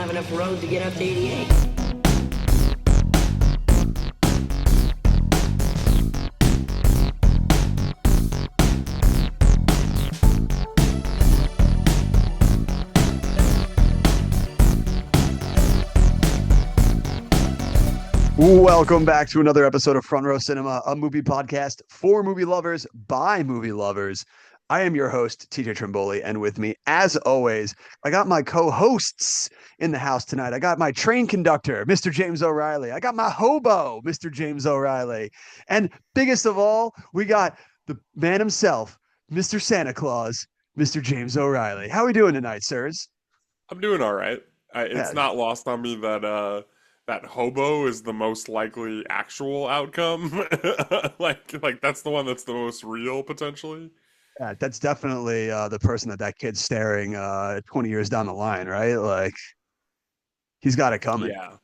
have enough road to get up to 88. Welcome back to another episode of Front Row Cinema, a movie podcast for movie lovers by movie lovers. I am your host, TJ Trimboli, and with me, as always, I got my co-hosts in the house tonight. I got my train conductor, Mr. James O'Reilly. I got my hobo, Mr. James O'Reilly. And biggest of all, we got the man himself, Mr. Santa Claus, Mr. James O'Reilly. How are we doing tonight, sirs? I'm doing all right. It's Yeah, not lost on me that that hobo is the most likely actual outcome. Like that's the one that's the most real potentially. yeah, that's definitely the person that kid's staring 20 years down the line, right? Like, he's got it coming. Yeah.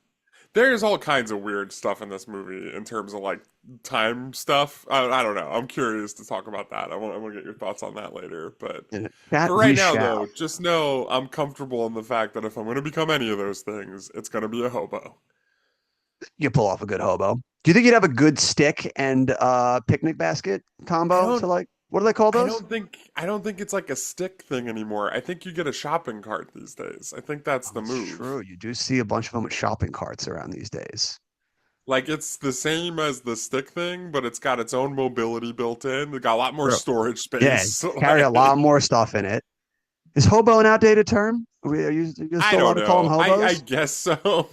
There's all kinds of weird stuff in this movie in terms of like time stuff. I don't know. I'm curious to talk about that. I want to get your thoughts on that later. But And that for we right now, shall. though, just know I'm comfortable in the fact that if I'm going to become any of those things, it's going to be a hobo. You pull off a good hobo. Do you think you'd have a good stick and picnic basket I combo to don't like, what do they call I those? don't think I don't think it's like a stick thing anymore. I think you get a shopping cart these days. I think that's Oh, the it's move. true. You do see a bunch of them with shopping carts around these days. Like it's the same as the stick thing, but it's got its own mobility built in. It got a lot more True. storage Yeah, space. carry a lot Like, more stuff in it. Is hobo an outdated term? Are you I still allowed don't to call them know. I hobos? guess so.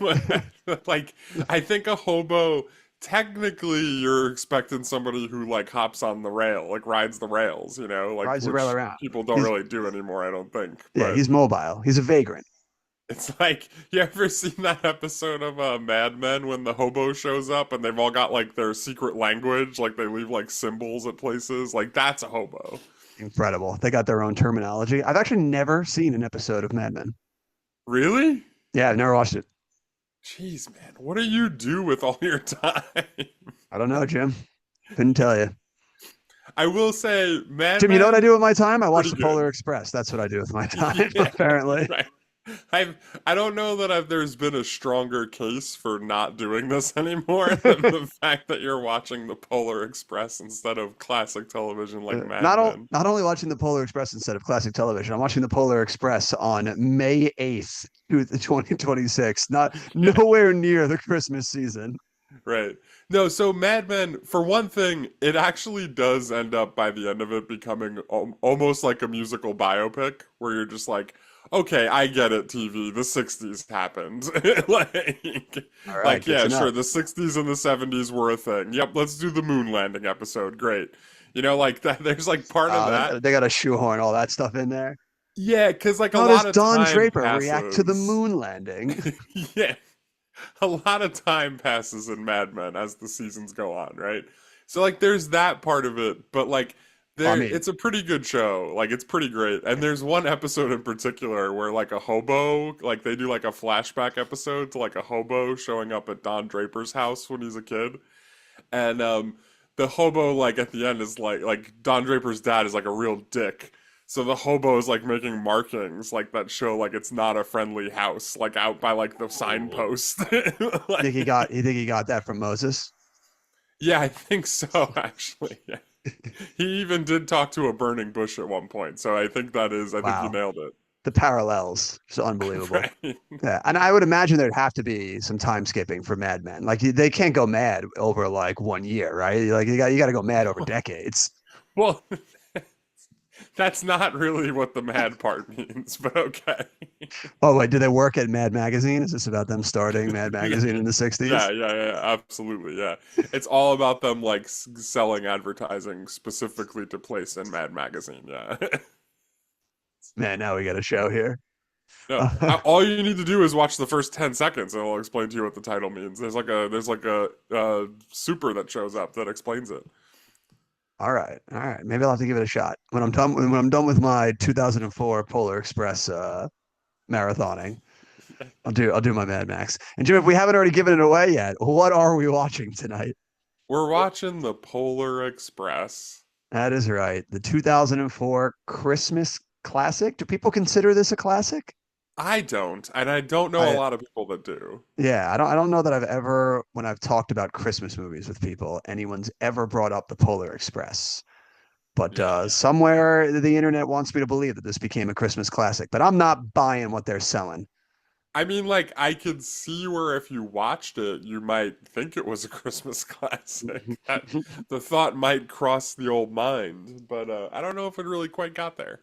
Like I think a hobo technically you're expecting somebody who like hops on the rail, like rides the rails, like Rides the rail which around. people don't He's really do anymore, I don't think. Yeah, But he's mobile. He's a vagrant. it's like, you ever seen that episode of Mad Men when the hobo shows up and they've all got like their secret language, like they leave like symbols at places? Like that's a hobo. Incredible. They got their own terminology. I've actually never seen an episode of Mad Men. Really? Yeah, I've never watched it. Jeez, man, what do you do with all your time? I don't know, Jim. Couldn't tell you. I will say, Mad Jim, you know what I Men, do with my time? I watch pretty the Polar good. Express. That's what I do with my time, Yeah, apparently. right. I don't know that there's been a stronger case for not doing this anymore than the fact that you're watching the Polar Express instead of classic television like Mad Men. Not only watching the Polar Express instead of classic television, I'm watching the Polar Express on May 8th, 2026. Not nowhere near the Christmas season. Right. No, so Mad Men, for one thing, it actually does end up by the end of it becoming almost like a musical biopic where you're just like, okay, I get it, TV. The 60s happened. like, All right, like, good yeah, to know. sure, the 60s and the 70s were a thing. Yep, let's do the moon landing episode. Great. Like that, there's like part of that. They got to shoehorn all that stuff in there. Yeah, because like a How does lot of Don time Draper react to the passes. moon landing? Yeah. A lot of time passes in Mad Men as the seasons go on, right? So like there's that part of it, but like I there mean, it's a pretty good show. Like it's pretty great. And there's one episode in particular where like a hobo, like they do like a flashback episode to like a hobo showing up at Don Draper's house when he's a kid. And the hobo like at the end is like Don Draper's dad is like a real dick. So the hobo is like making markings like that show like it's not a friendly house, like out by like the signpost. Like, you think he got that from Moses? yeah, I think so actually. Yeah. He even did talk to a burning bush at one point. So I think you Wow. nailed it. The parallels. It's unbelievable. Right. Yeah, and I would imagine there'd have to be some time skipping for Mad Men. Like they can't go mad over like 1 year, right? Like you got to go mad over decades. Well, that's not really what the mad part means, but okay. Oh wait, do they work at Mad Magazine? Is this about them starting Mad Magazine in the Yeah, '60s? yeah, yeah, absolutely, yeah. It's all about them like selling advertising specifically to place in Mad Magazine, yeah. Man, now we got a show here. No, all you need to do is watch the first 10 seconds and it'll explain to you what the title means. There's like a super that shows up that explains it. All right, all right. Maybe I'll have to give it a shot when I'm done with my 2004 Polar Express marathoning. I'll do my Mad Max. And Jim, if we haven't already given it away yet, what are we watching tonight? We're watching the Polar Express. That is right. The 2004 Christmas classic. Do people consider this a classic? I don't, and I don't know a I lot of people that do. Yeah, I don't know that I've ever, when I've talked about Christmas movies with people, anyone's ever brought up the Polar Express. But Yeah. somewhere the internet wants me to believe that this became a Christmas classic, but I'm not buying what they're selling. I mean, like, I could see where if you watched it, you might think it was a Christmas classic. The thought might cross the old mind, but I don't know if it really quite got there.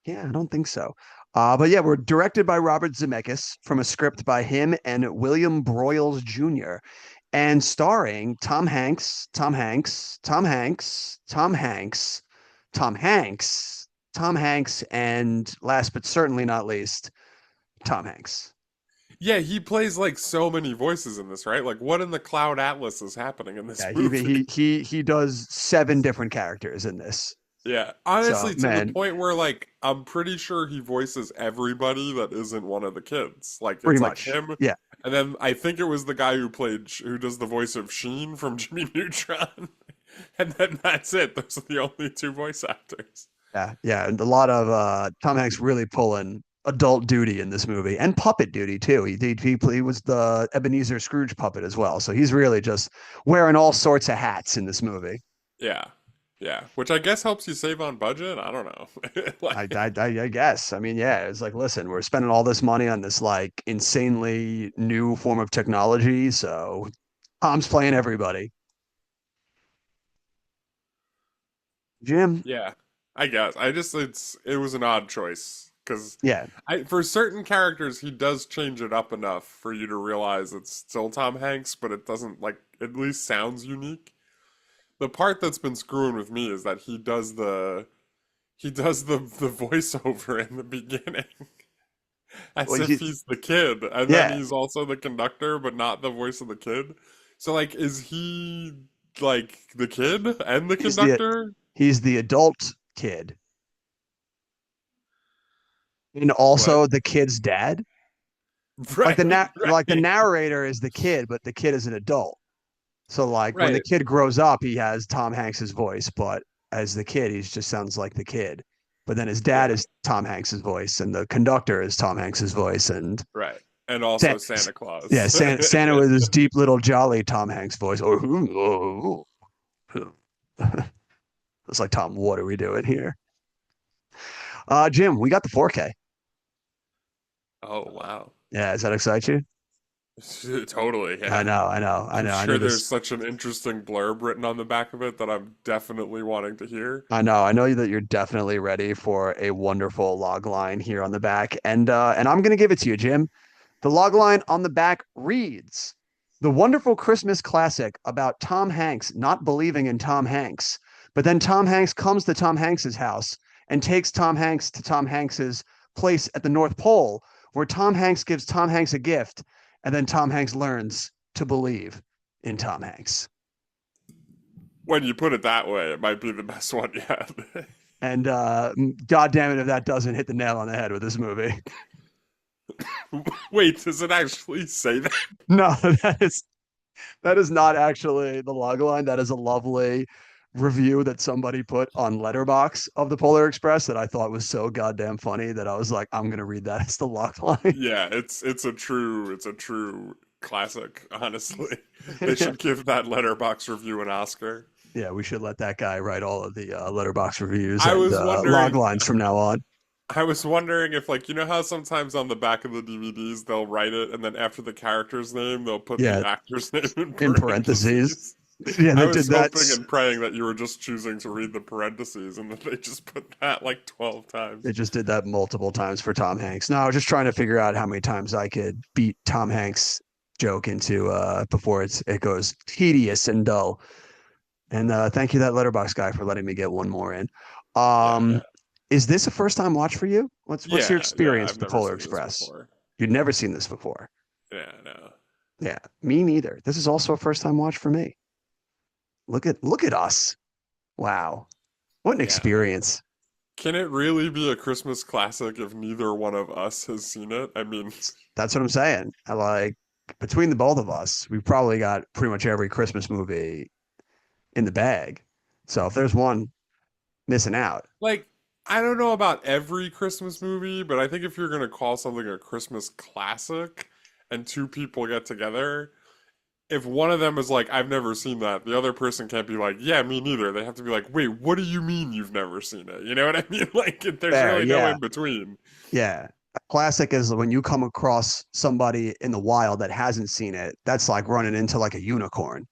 Yeah, I don't think so. But yeah, we're directed by Robert Zemeckis from a script by him and William Broyles Jr. and starring Tom Hanks, Tom Hanks, Tom Hanks, Tom Hanks, Tom Hanks, Tom Hanks, and last but certainly not least, Tom Hanks. Yeah, he plays like so many voices in this, right? Like, what in the Cloud Atlas is happening in this Yeah, he movie? he he he does seven different characters in this. Yeah, So honestly, to the man, point where like I'm pretty sure he voices everybody that isn't one of the kids. Like pretty it's like much. him, Yeah, and then I think it was the guy who does the voice of Sheen from Jimmy Neutron, and then that's it. Those are the only two voice actors. yeah, and a lot of Tom Hanks really pulling adult duty in this movie and puppet duty too. He was the Ebenezer Scrooge puppet as well, so he's really just wearing all sorts of hats in this movie. Yeah, yeah, which I guess helps you save on budget. I don't know. I, Like, I, I guess. I mean, yeah, it's like, listen, we're spending all this money on this like insanely new form of technology, so Tom's playing everybody. Jim, yeah, I guess it was an odd choice because yeah, I for certain characters he does change it up enough for you to realize it's still Tom Hanks, but it doesn't like at least sounds unique. The part that's been screwing with me is that he does the voiceover in the beginning as well, if he's the kid, and then yeah, he's also the conductor, but not the voice of the kid. So like, is he like the kid and the he's the conductor? he's the adult kid and What? also the kid's dad. Like Right, like the right, narrator is the kid, but the kid is an adult. So like when the right. kid grows up, he has Tom Hanks's voice, but as the kid, he just sounds like the kid. But then his dad Yeah, is Tom Hanks's voice, and the conductor is Tom Hanks's voice, and right. And Sa- also Santa yeah, Claus. Santa with his deep little jolly Tom Hanks voice. Oh, it's like Tom. What are we doing here? Jim, we got the 4K. Oh wow. Yeah, does that excite you? Totally, I yeah. know, I know, I I'm know. I knew sure this. there's such an interesting blurb written on the back of it that I'm definitely wanting to hear. I know that you're definitely ready for a wonderful log line here on the back, and I'm gonna give it to you, Jim. The log line on the back reads: "The wonderful Christmas classic about Tom Hanks not believing in Tom Hanks, but then Tom Hanks comes to Tom Hanks's house and takes Tom Hanks to Tom Hanks's place at the North Pole, where Tom Hanks gives Tom Hanks a gift, and then Tom Hanks learns to believe in Tom Hanks." When you put it that way, it might be the best one yet. And God damn it, if that doesn't hit the nail on the head with this movie. Wait, does it actually say that? No, that is not actually the log line. That is a lovely review that somebody put on Letterbox of the Polar Express that I thought was so goddamn funny that I was like, I'm gonna read that as the log line. Yeah, it's a true classic, honestly. They should give that letterbox review an Oscar. Yeah, we should let that guy write all of the Letterbox reviews I and was log wondering lines from now on. I was wondering if like you know how sometimes on the back of the DVDs they'll write it and then after the character's name they'll put Yeah, the actor's name in in parentheses. parentheses. Yeah, I they did was that. hoping and praying that you were just choosing to read the parentheses and that they just put that like 12 They times. just did that multiple times for Tom Hanks. No, I was just trying to figure out how many times I could beat Tom Hanks joke into before it goes tedious and dull. And thank you, that letterbox guy, for letting me get one more in. Yeah, Um, yeah. is this a first time watch for you? What's your Yeah, yeah, experience I've with the never Polar seen this Express? before. You'd never seen this before. Yeah, no. Yeah, me neither. This is also a first time watch for me. Look at us. Wow. What an Yeah. experience. Can it really be a Christmas classic if neither one of us has seen it? I mean, That's what I'm saying. I like between the both of us, we've probably got pretty much every Christmas movie in the bag. So if there's one missing out, like I don't know about every Christmas movie, but I think if you're gonna call something a Christmas classic and two people get together, if one of them is like, I've never seen that, the other person can't be like, yeah, me neither. They have to be like, wait, what do you mean you've never seen it? You know what I mean? Like, there's Fair, really no yeah, in between. yeah. A classic is when you come across somebody in the wild that hasn't seen it. That's like running into like a unicorn.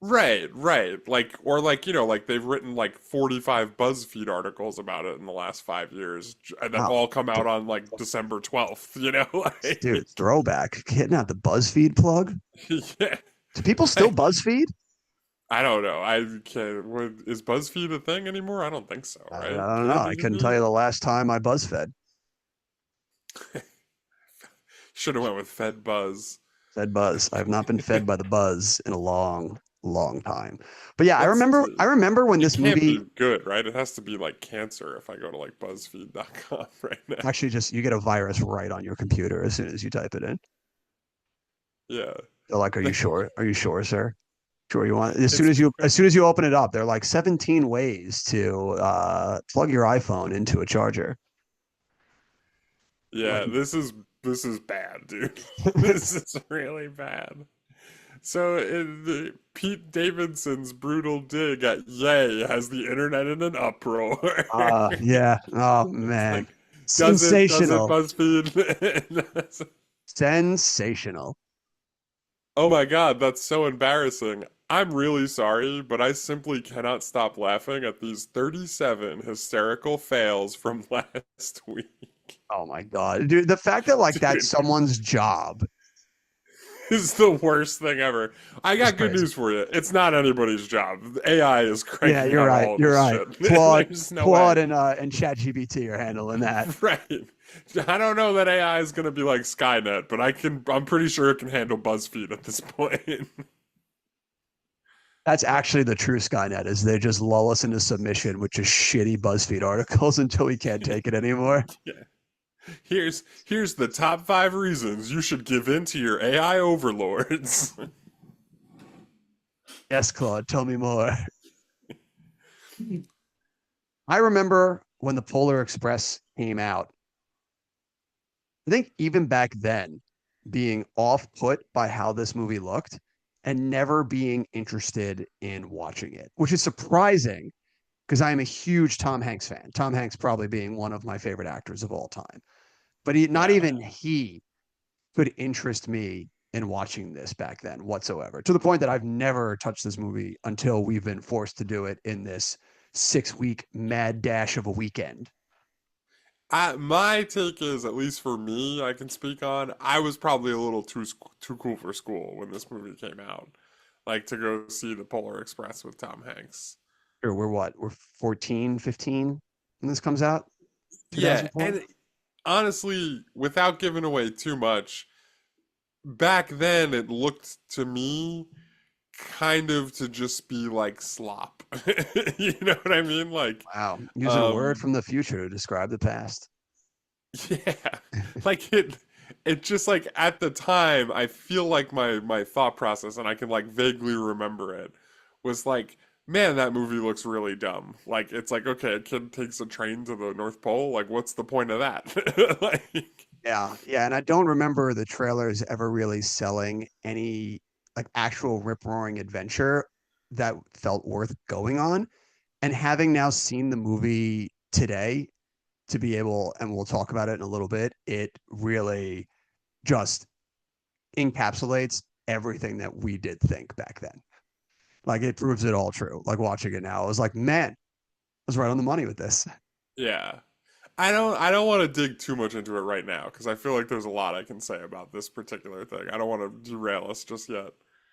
Right, right. Like, or like, like they've written like 45 BuzzFeed articles about it in the last 5 years, and that Oh, all come th- out on like December 12th, dude, Like, throwback. Getting out the BuzzFeed plug. yeah. Do people still I, BuzzFeed? I don't know. I can't. Is BuzzFeed a thing anymore? I don't think so, I right? don't know. Can I it couldn't tell you be? the last time I BuzzFed. Should have went with Fed Buzz. Fed Buzz. I have not been fed by the buzz in a long, long time. But yeah, I Let's remember. I see. remember when It this can't movie be good, right? It has to be like cancer if I go to like BuzzFeed.com right now. actually just you get a virus right on your computer as soon as you type it in. Yeah. They're like, "Are you sure? Are you sure, sir? Sure you want?" As soon It's as you open it up, they're like 17 ways to plug your iPhone into a charger. Like, yeah, this is bad, dude. This is really bad. So Pete Davidson's brutal dig at Yay has the internet in an uproar. yeah. Oh It's man, like, does it sensational, BuzzFeed? sensational. Oh my God, that's so embarrassing. I'm really sorry, but I simply cannot stop laughing at these 37 hysterical fails from last week. Oh my god, dude! The fact that like that's Dude, someone's job is the worst thing ever. I is got good crazy. news for you. It's not anybody's job. AI is Yeah, cranking you're out right. all You're this right. shit. Claude, There's no way. Claude, and ChatGPT are handling that. Right. I don't know that AI is going to be like Skynet, but I'm pretty sure it can handle BuzzFeed at this point. That's actually the true Skynet. Is they just lull us into submission with just shitty BuzzFeed articles until we can't take it anymore. Yeah. Here's the top 5 reasons you should give in to your AI overlords. Yes, Claude, tell me more. I remember when the Polar Express came out. I think even back then, being off put by how this movie looked and never being interested in watching it, which is surprising because I am a huge Tom Hanks fan. Tom Hanks probably being one of my favorite actors of all time. But not Yeah. even he could interest me in watching this back then whatsoever, to the point that I've never touched this movie until we've been forced to do it in this 6 week mad dash of a weekend. My take is, at least for me, I can speak on. I was probably a little too cool for school when this movie came out, like to go see the Polar Express with Tom Hanks. Or we're what? We're 14, 15 when this comes out? Yeah, 2004? and honestly, without giving away too much, back then it looked to me kind of to just be like slop. You know what I mean? Like, Wow. Using a word um, from the future to describe the past. yeah, like it just like at the time, I feel like my thought process, and I can like vaguely remember it, was like, man, that movie looks really dumb. Like, it's like, okay, a kid takes a train to the North Pole. Like, what's the point of that? Like, Yeah. Yeah. And I don't remember the trailers ever really selling any like actual rip roaring adventure that felt worth going on. And having now seen the movie today, to be able, and we'll talk about it in a little bit, it really just encapsulates everything that we did think back then. Like it proves it all true. Like watching it now, I was like, man, I was right on the money with this. yeah. I don't want to dig too much into it right now because I feel like there's a lot I can say about this particular thing. I don't want to derail us just yet.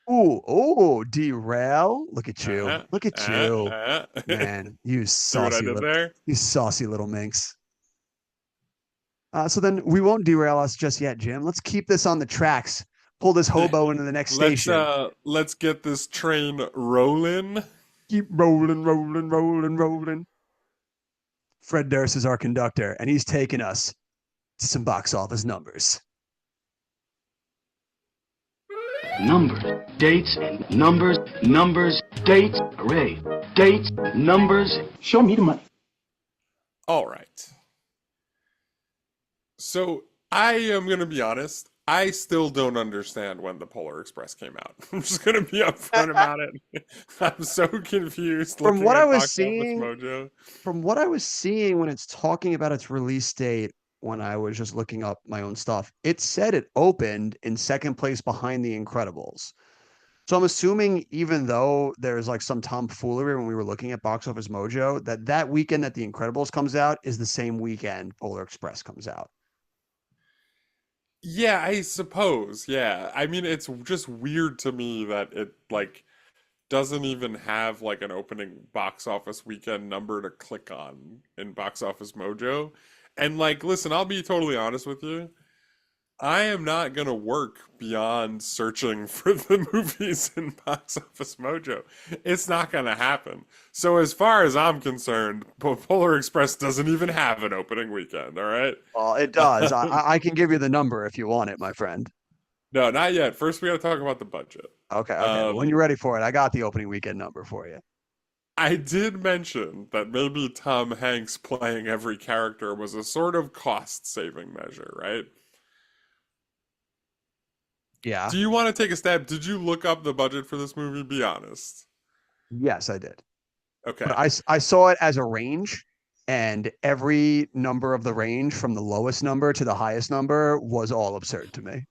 Ooh, derail. Look at you. Uh-huh. Look at Uh-huh. you. Uh-huh. Man, See what I did there? you saucy little minx. So then we won't derail us just yet, Jim. Let's keep this on the tracks. Pull this hobo into the next Let's station. get this train rolling. Keep rolling, rolling, rolling, rolling. Fred Durst is our conductor, and he's taking us to some box office numbers. Numbers, dates, and numbers, numbers, dates, hooray. Dates, numbers. Show me the money. All right. So I am going to be honest. I still don't understand when the Polar Express came out. I'm just going to be upfront about it. I'm so confused From looking what I at was Box Office seeing, Mojo. from what I was seeing when it's talking about its release date, when I was just looking up my own stuff, it said it opened in second place behind The Incredibles. So I'm assuming even though there's like some tomfoolery when we were looking at Box Office Mojo, that weekend that The Incredibles comes out is the same weekend Polar Express comes out. Yeah, I suppose. Yeah. I mean, it's just weird to me that it like doesn't even have like an opening box office weekend number to click on in Box Office Mojo. And like, listen, I'll be totally honest with you. I am not going to work beyond searching for the movies in Box Office Mojo. It's not going to happen. So, as far as I'm concerned, Polar Express doesn't even have an opening weekend, all right? Well, it does. I can give you the number if you want it, my friend. No, not yet. First, we got to talk about the budget. Okay. Well, when Um, you're ready for it, I got the opening weekend number for you. I did mention that maybe Tom Hanks playing every character was a sort of cost saving measure, right? Yeah. Do you want to take a stab? Did you look up the budget for this movie? Be honest. Yes, I did. But Okay. I saw it as a range, and every number of the range from the lowest number to the highest number was all absurd to me.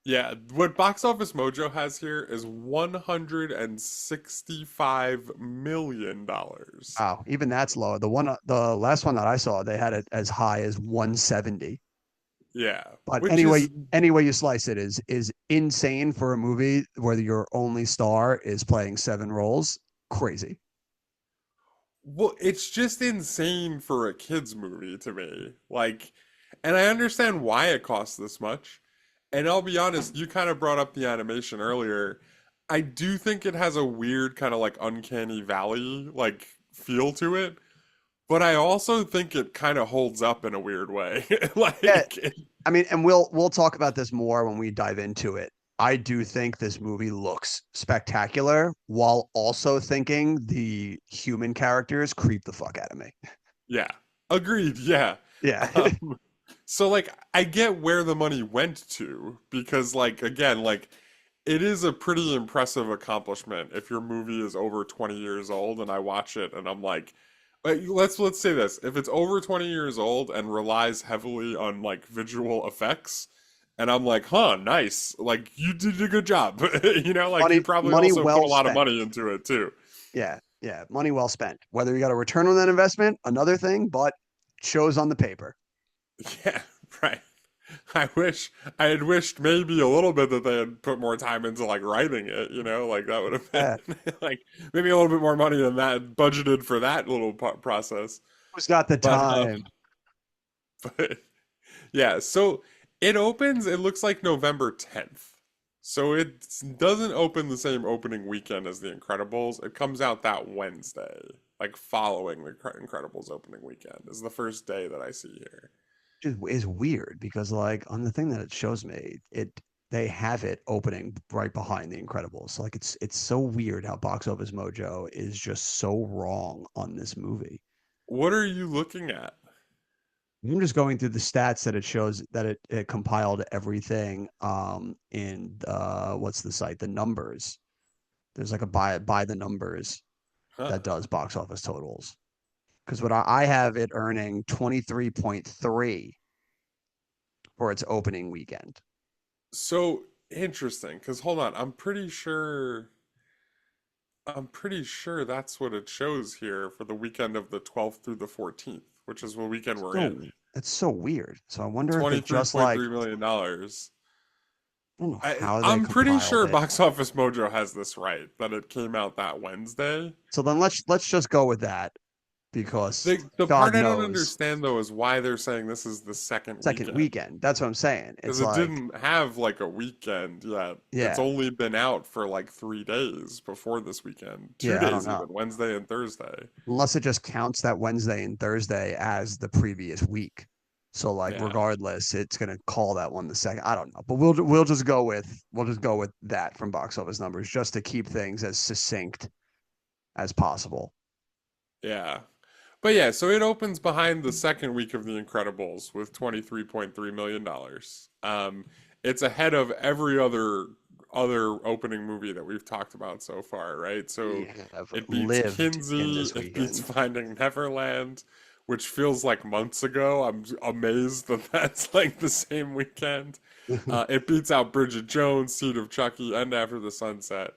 Yeah, what Box Office Mojo has here is $165 million. Wow, even that's low. The last one that I saw, they had it as high as 170. Yeah, But which is any way you slice it is insane for a movie where your only star is playing seven roles. Crazy. well, it's just insane for a kids movie to me. Like, and I understand why it costs this much. And I'll be honest, you kind of brought up the animation earlier. I do think it has a weird kind of like uncanny valley like feel to it, but I also think it kind of holds up in a weird way. Yeah, Like, I mean, and we'll talk about this more when we dive into it. I do think this movie looks spectacular while also thinking the human characters creep the fuck out of me. yeah, agreed. Yeah. Yeah. Um, so like I get where the money went to because like again like it is a pretty impressive accomplishment if your movie is over 20 years old and I watch it and I'm like, let's say this, if it's over 20 years old and relies heavily on like visual effects and I'm like, "Huh, nice. Like you did a good job." You know, like you probably Money also put well a lot of spent. money into it too. Yeah. Money well spent. Whether you got a return on that investment, another thing, but shows on the paper. Yeah, right. I had wished maybe a little bit that they had put more time into like writing it, you know, like that would have Yeah. been like maybe a little bit more money than that budgeted for that little process. Who's got the But time? but yeah, so it opens, it looks like November 10th. So it doesn't open the same opening weekend as The Incredibles. It comes out that Wednesday, like following the Incredibles opening weekend is the first day that I see here. Is weird because like on the thing that it shows me, they have it opening right behind The Incredibles. So like it's so weird how Box Office Mojo is just so wrong on this movie. What are you looking at? I'm just going through the stats that it shows that it compiled everything in what's the site? The numbers. There's like a by the numbers Huh. that does box office totals. Because what I have it earning 23.3 for its opening weekend. So interesting, because hold on, I'm pretty sure that's what it shows here for the weekend of the 12th through the 14th, which is the weekend we're So in. it's so weird. So I wonder if it just like $23.3 million. Dollars. I don't know how they I'm pretty compiled sure it. Box Office Mojo has this right, that it came out that Wednesday. So then let's just go with that because The God part I don't knows understand though is why they're saying this is the second second weekend. weekend. That's what I'm saying. Because It's it like didn't have like a weekend yet. It's yeah, only been out for like 3 days before this weekend. Two yeah, I don't days know. even, Wednesday and Thursday. Unless it just counts that Wednesday and Thursday as the previous week. So like Yeah. regardless, it's gonna call that one the second. I don't know, but we'll just go with that from box office numbers just to keep things as succinct as possible. Yeah. But yeah, so it opens behind the second week of The Incredibles with $23.3 million. It's ahead of every other opening movie that we've talked about so far, right? We So have it beats lived in Kinsey, this it beats weekend. Finding Neverland, which feels like months ago. I'm amazed that that's like the same weekend. It beats out Bridget Jones, Seed of Chucky, and After the Sunset.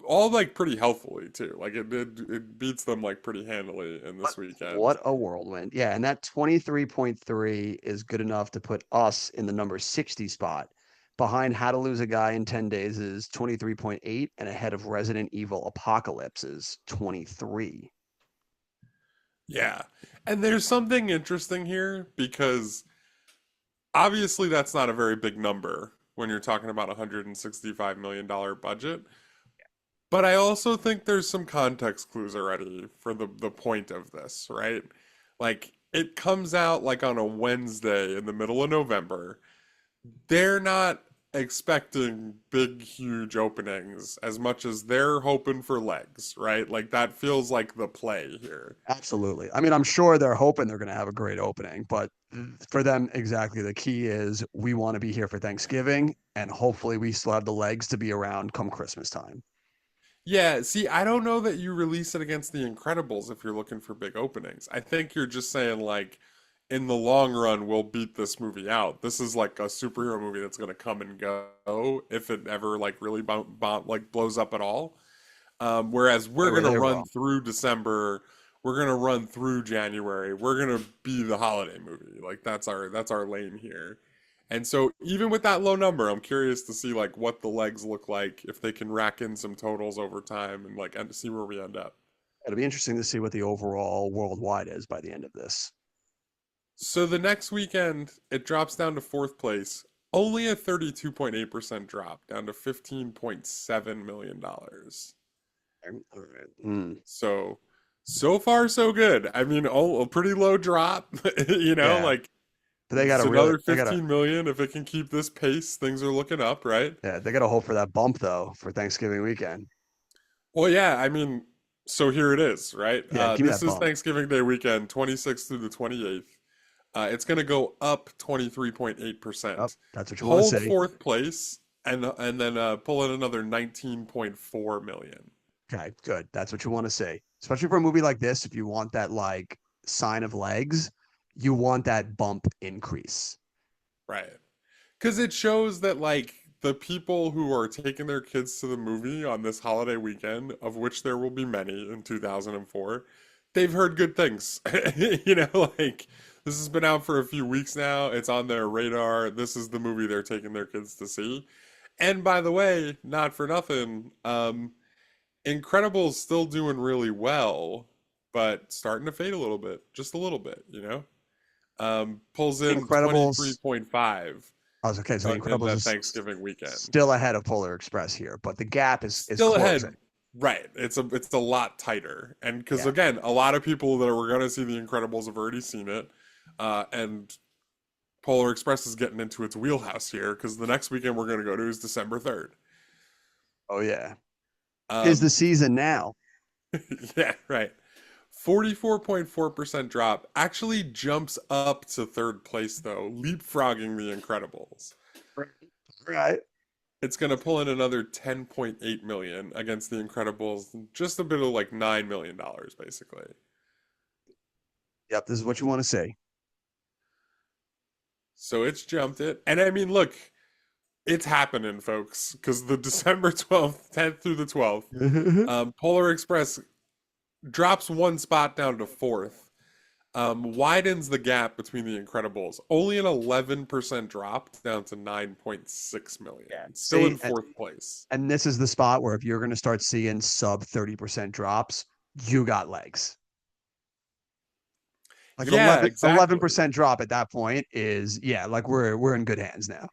All like pretty healthily too. Like it beats them like pretty handily in What this weekend. what a whirlwind. Yeah, and that 23.3 is good enough to put us in the number 60 spot. Behind How to Lose a Guy in 10 Days is 23.8 and ahead of Resident Evil Apocalypse is 23. Yeah. And there's something interesting here because obviously that's not a very big number when you're talking about a $165 million budget. But I also think there's some context clues already for the point of this, right? Like it comes out like on a Wednesday in the middle of November. They're not expecting big, huge openings as much as they're hoping for legs, right? Like that feels like the play here. Absolutely. I mean, I'm sure they're hoping they're going to have a great opening, but for them, exactly the key is we want to be here for Thanksgiving, and hopefully we still have the legs to be around come Christmas time. Yeah, see, I don't know that you release it against The Incredibles if you're looking for big openings. I think you're just saying, like, in the long run, we'll beat this movie out. This is like a superhero movie that's going to come and go if it ever, like, really like blows up at all. Whereas we're Where going to they run will. through December, we're going to run through January. We're going to be the holiday movie. Like, that's our lane here. And so even with that low number, I'm curious to see like what the legs look like if they can rack in some totals over time and like and see where we end up. It'll be interesting to see what the overall worldwide is by the end of this. So the next weekend it drops down to fourth place, only a 32.8% drop, down to $15.7 million. All right. Mm. So far so good. I mean, oh, a pretty low drop, Yeah, like but they got it's to really, another 15 million if it can keep this pace, things are looking up, right? yeah, they got to hope for that bump though for Thanksgiving weekend. Well, yeah, I mean, so here it is, right? Yeah, give me This that is bump. Thanksgiving Day weekend, 26th through the 28th. It's going to go up Oh, 23.8%. that's what you want to Hold see. fourth place and then pull in another 19.4 million. Okay, good. That's what you want to see. Especially for a movie like this, if you want that like sign of legs, you want that bump increase. Right. Because it shows that, like, the people who are taking their kids to the movie on this holiday weekend, of which there will be many in 2004, they've heard good things. Like, this has been out for a few weeks now. It's on their radar. This is the movie they're taking their kids to see. And by the way, not for nothing, Incredible's still doing really well, but starting to fade a little bit, just a little bit. Pulls The in Incredibles. 23.5 I was okay. So The in Incredibles that is Thanksgiving weekend. still ahead of Polar Express here, but the gap is Still closing. ahead, right? It's a lot tighter, and because Yeah. again, a lot of people that were going to see The Incredibles have already seen it, and Polar Express is getting into its wheelhouse here because the next weekend we're going to go to is December 3rd. Oh yeah. Tis the Um, season now. yeah, right. 44.4% drop actually jumps up to third place though, leapfrogging The Incredibles. Right. It's going to pull in another 10.8 million against The Incredibles, just a bit of like $9 million basically. Yep. This is what you want to see. So it's jumped it. And I mean, look, it's happening, folks, because the December 12th, 10th through the 12th, Polar Express drops one spot down to fourth, widens the gap between The Incredibles. Only an 11% drop down to 9.6 million. Yeah. Still See, in fourth place. and this is the spot where if you're going to start seeing sub 30% drops, you got legs. Like an Yeah, 11 exactly. percent drop at that point is yeah, like we're in good hands now.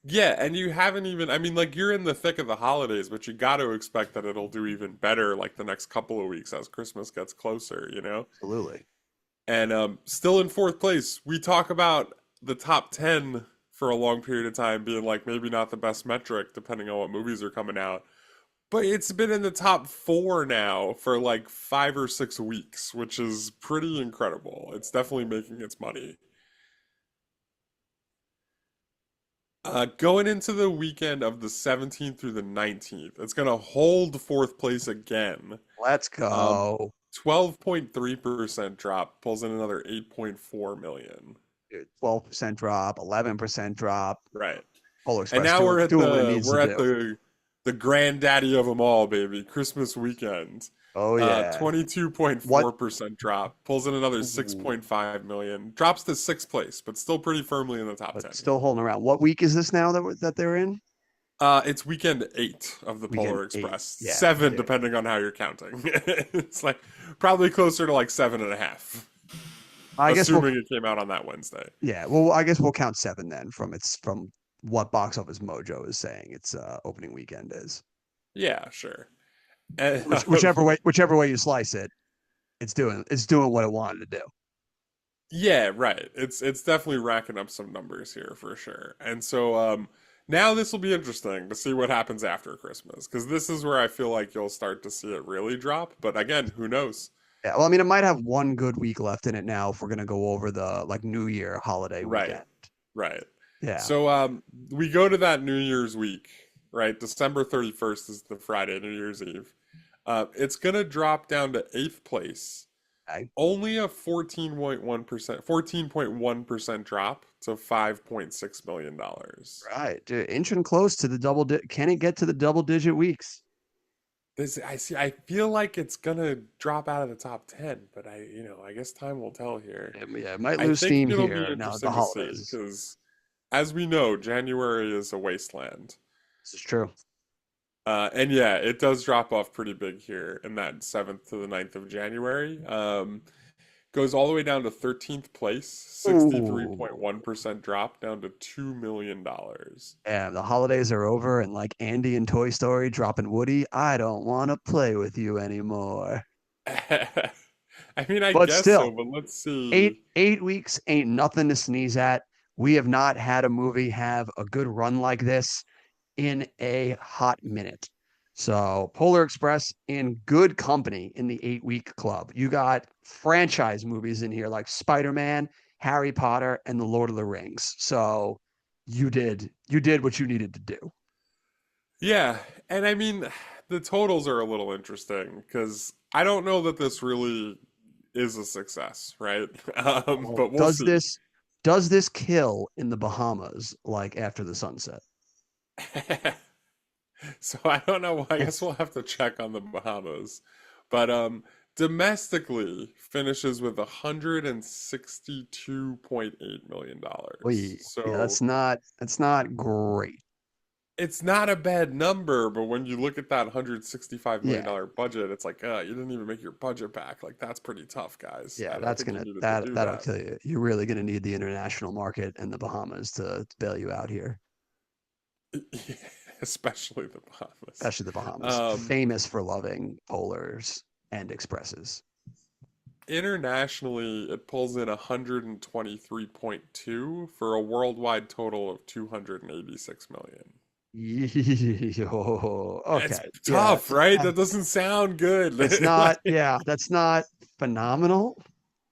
Yeah, and you haven't even, I mean, like, you're in the thick of the holidays, but you got to expect that it'll do even better, like, the next couple of weeks as Christmas gets closer? Absolutely. And still in fourth place, we talk about the top 10 for a long period of time being, like, maybe not the best metric, depending on what movies are coming out. But it's been in the top 4 now for like 5 or 6 weeks, which is pretty incredible. It's definitely making its money. Going into the weekend of the 17th through the 19th, it's going to hold fourth place again. Let's Um, go. 12.3% drop pulls in another 8.4 million. 12% drop, 11% drop. Right. Polar And Express now doing what it needs to we're at do. the granddaddy of them all, baby. Christmas weekend. Oh yeah. What? 22.4% drop. Pulls in another Ooh, 6.5 million. Drops to sixth place, but still pretty firmly in the top but 10 still here. holding around. What week is this now that they're in? It's weekend 8 of the Weekend Polar 8. Express. Yeah, 7, dude. depending on how you're counting. It's like probably closer to like 7.5, I guess we'll assuming it came out on that Wednesday. yeah. Well, I guess we'll count 7 then from what Box Office Mojo is saying its opening weekend is. Yeah, sure. And, Whichever way you slice it, it's doing what it wanted to do. yeah, right. It's definitely racking up some numbers here for sure. And so now this will be interesting to see what happens after Christmas, because this is where I feel like you'll start to see it really drop. But again, who knows? Yeah, well, I mean, it might have one good week left in it now if we're gonna go over the like New Year holiday Right, weekend. right. Yeah. So we go to that New Year's week, right? December 31st is the Friday, New Year's Eve. It's gonna drop down to eighth place. Okay. Only a 14.1% drop to $5.6 million. Right. Dude, inching close to the can it get to the double digit weeks? This I see. I feel like it's gonna drop out of the top 10, but I guess time will tell here. Yeah, it might I lose think steam it'll be here now the interesting to see holidays. because, as we know, January is a wasteland. This is true. And yeah, it does drop off pretty big here in that 7th to the 9th of January. Goes all the way down to 13th place, Ooh. 63.1% drop down to $2 million. Yeah, the holidays are over and like Andy in Toy Story dropping Woody, I don't want to play with you anymore. I mean, I But guess so, still, but let's eight see. eight weeks ain't nothing to sneeze at. We have not had a movie have a good run like this in a hot minute. So Polar Express in good company in the 8 week club. You got franchise movies in here like Spider-Man, Harry Potter, and The Lord of the Rings. So you did what you needed to do. Yeah, and I mean, the totals are a little interesting because I don't know that this really is a success, right? Oh, But we'll see. does this kill in the Bahamas like after the sunset? So I don't know. I guess we'll have to check on the Bahamas. But domestically finishes with $162.8 million. Yeah, So that's not great. it's not a bad number, but when you look at that $165 million Yeah, budget, it's like, you didn't even make your budget back. Like that's pretty tough, guys. yeah, I that's think you gonna needed to that do that'll that. kill you. You're really gonna need the international market and the Bahamas to bail you out here, Especially the Bahamas. especially the Bahamas, Um, famous for loving polars and expresses. Internationally, it pulls in 123.2 for a worldwide total of 286 million. It's Okay, yeah, tough, right? That doesn't sound good. it's not. Like, Yeah, that's not phenomenal.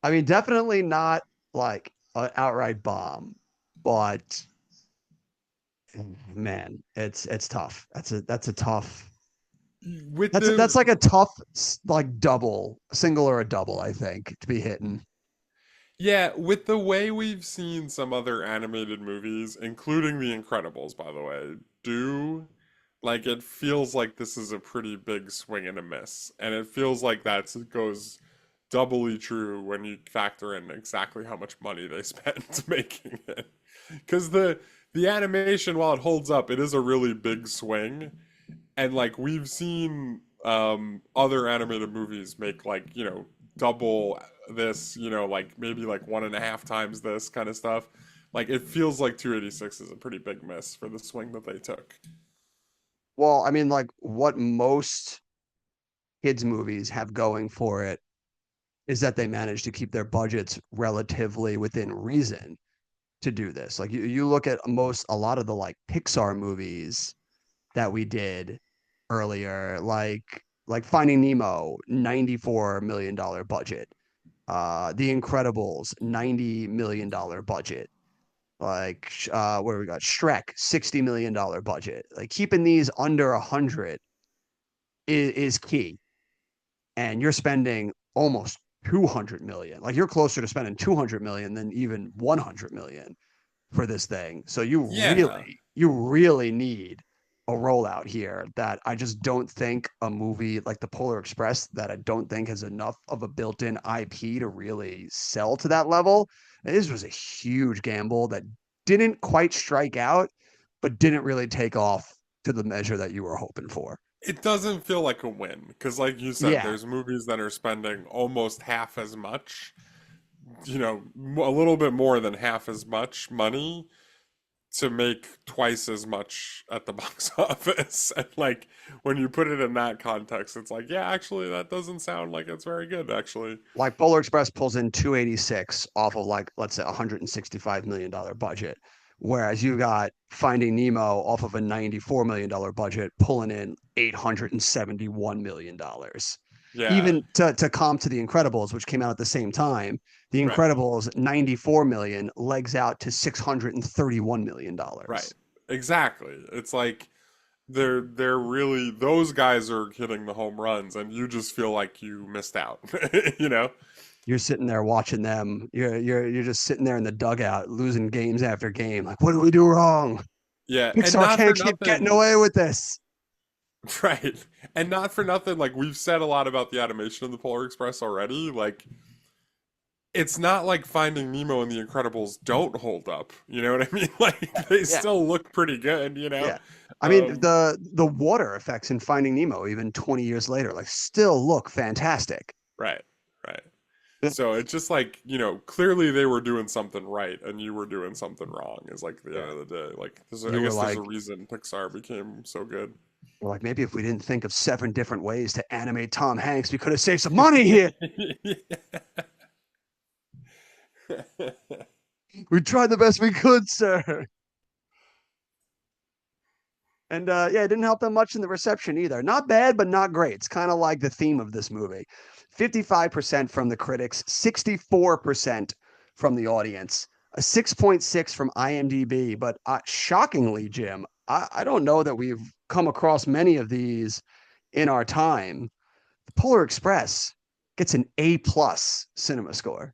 I mean, definitely not like an outright bomb, but man, it's tough. That's a tough. with That's the like a tough like double, single or a double. I think to be hitting. Yeah, with the way we've seen some other animated movies, including The Incredibles, by the way, do like it feels like this is a pretty big swing and a miss. And it feels like that goes doubly true when you factor in exactly how much money they spent making it. Because the animation, while it holds up, it is a really big swing. And like we've seen other animated movies make like, double this, like maybe like 1.5 times this kind of stuff. Like it feels like 286 is a pretty big miss for the swing that they took. Well, I mean, like what most kids movies have going for it is that they manage to keep their budgets relatively within reason to do this. Like you look at a lot of the like Pixar movies that we did earlier, like Finding Nemo, $94 million budget. The Incredibles, $90 million budget. Like where we got Shrek, $60 million budget. Like keeping these under 100 is key. And you're spending almost 200 million. Like you're closer to spending 200 million than even 100 million for this thing. So Yeah. you really need a rollout here that I just don't think a movie like The Polar Express that I don't think has enough of a built-in IP to really sell to that level. This was a huge gamble that didn't quite strike out, but didn't really take off to the measure that you were hoping for. It doesn't feel like a win because, like you said, Yeah, there's movies that are spending almost half as much, a little bit more than half as much money to make twice as much at the box office. And like when you put it in that context, it's like, yeah, actually, that doesn't sound like it's very good, actually. like Polar Express pulls in 286 off of like let's say $165 million budget, whereas you got Finding Nemo off of a $94 million budget pulling in $871 million. Yeah, Even to comp to The Incredibles, which came out at the same time, The right, Incredibles 94 million legs out to $631 right. million. Exactly. It's like they're really those guys are hitting the home runs and you just feel like you missed out, you know? You're sitting there watching them. You're just sitting there in the dugout, losing games after game. Like, what did we do wrong? Yeah, and Pixar not for can't keep getting nothing. away with this. Right. And not for nothing, like we've said a lot about the animation of the Polar Express already. Like it's not like Finding Nemo and the Incredibles don't hold up. You know what I mean? Like they Yeah, still look pretty good, you know? yeah. I mean, Um, the water effects in Finding Nemo, even 20 years later, like still look fantastic. right, right. So it's just like, clearly they were doing something right and you were doing something wrong is like the Yeah. end of the day. Like I You were guess there's a like, reason Pixar became so good. well, like maybe if we didn't think of 7 different ways to animate Tom Hanks, we could have saved some money here. We tried the best we could, sir. And yeah, it didn't help them much in the reception either. Not bad, but not great. It's kind of like the theme of this movie. 55% from the critics, 64% from the audience, a 6.6 from IMDb. But shockingly, Jim, I don't know that we've come across many of these in our time. The Polar Express gets an A plus cinema score.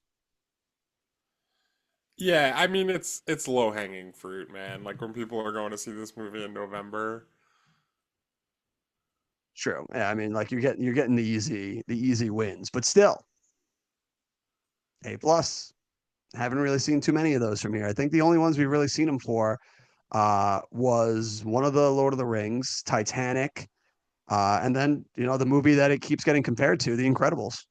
Yeah, I mean it's low hanging fruit, man. Like when people are going to see this movie in November. True. Yeah, I mean, like you're getting the easy wins, but still A plus. Haven't really seen too many of those from here. I think the only ones we've really seen them for was one of the Lord of the Rings, Titanic, and then the movie that it keeps getting compared to, The Incredibles.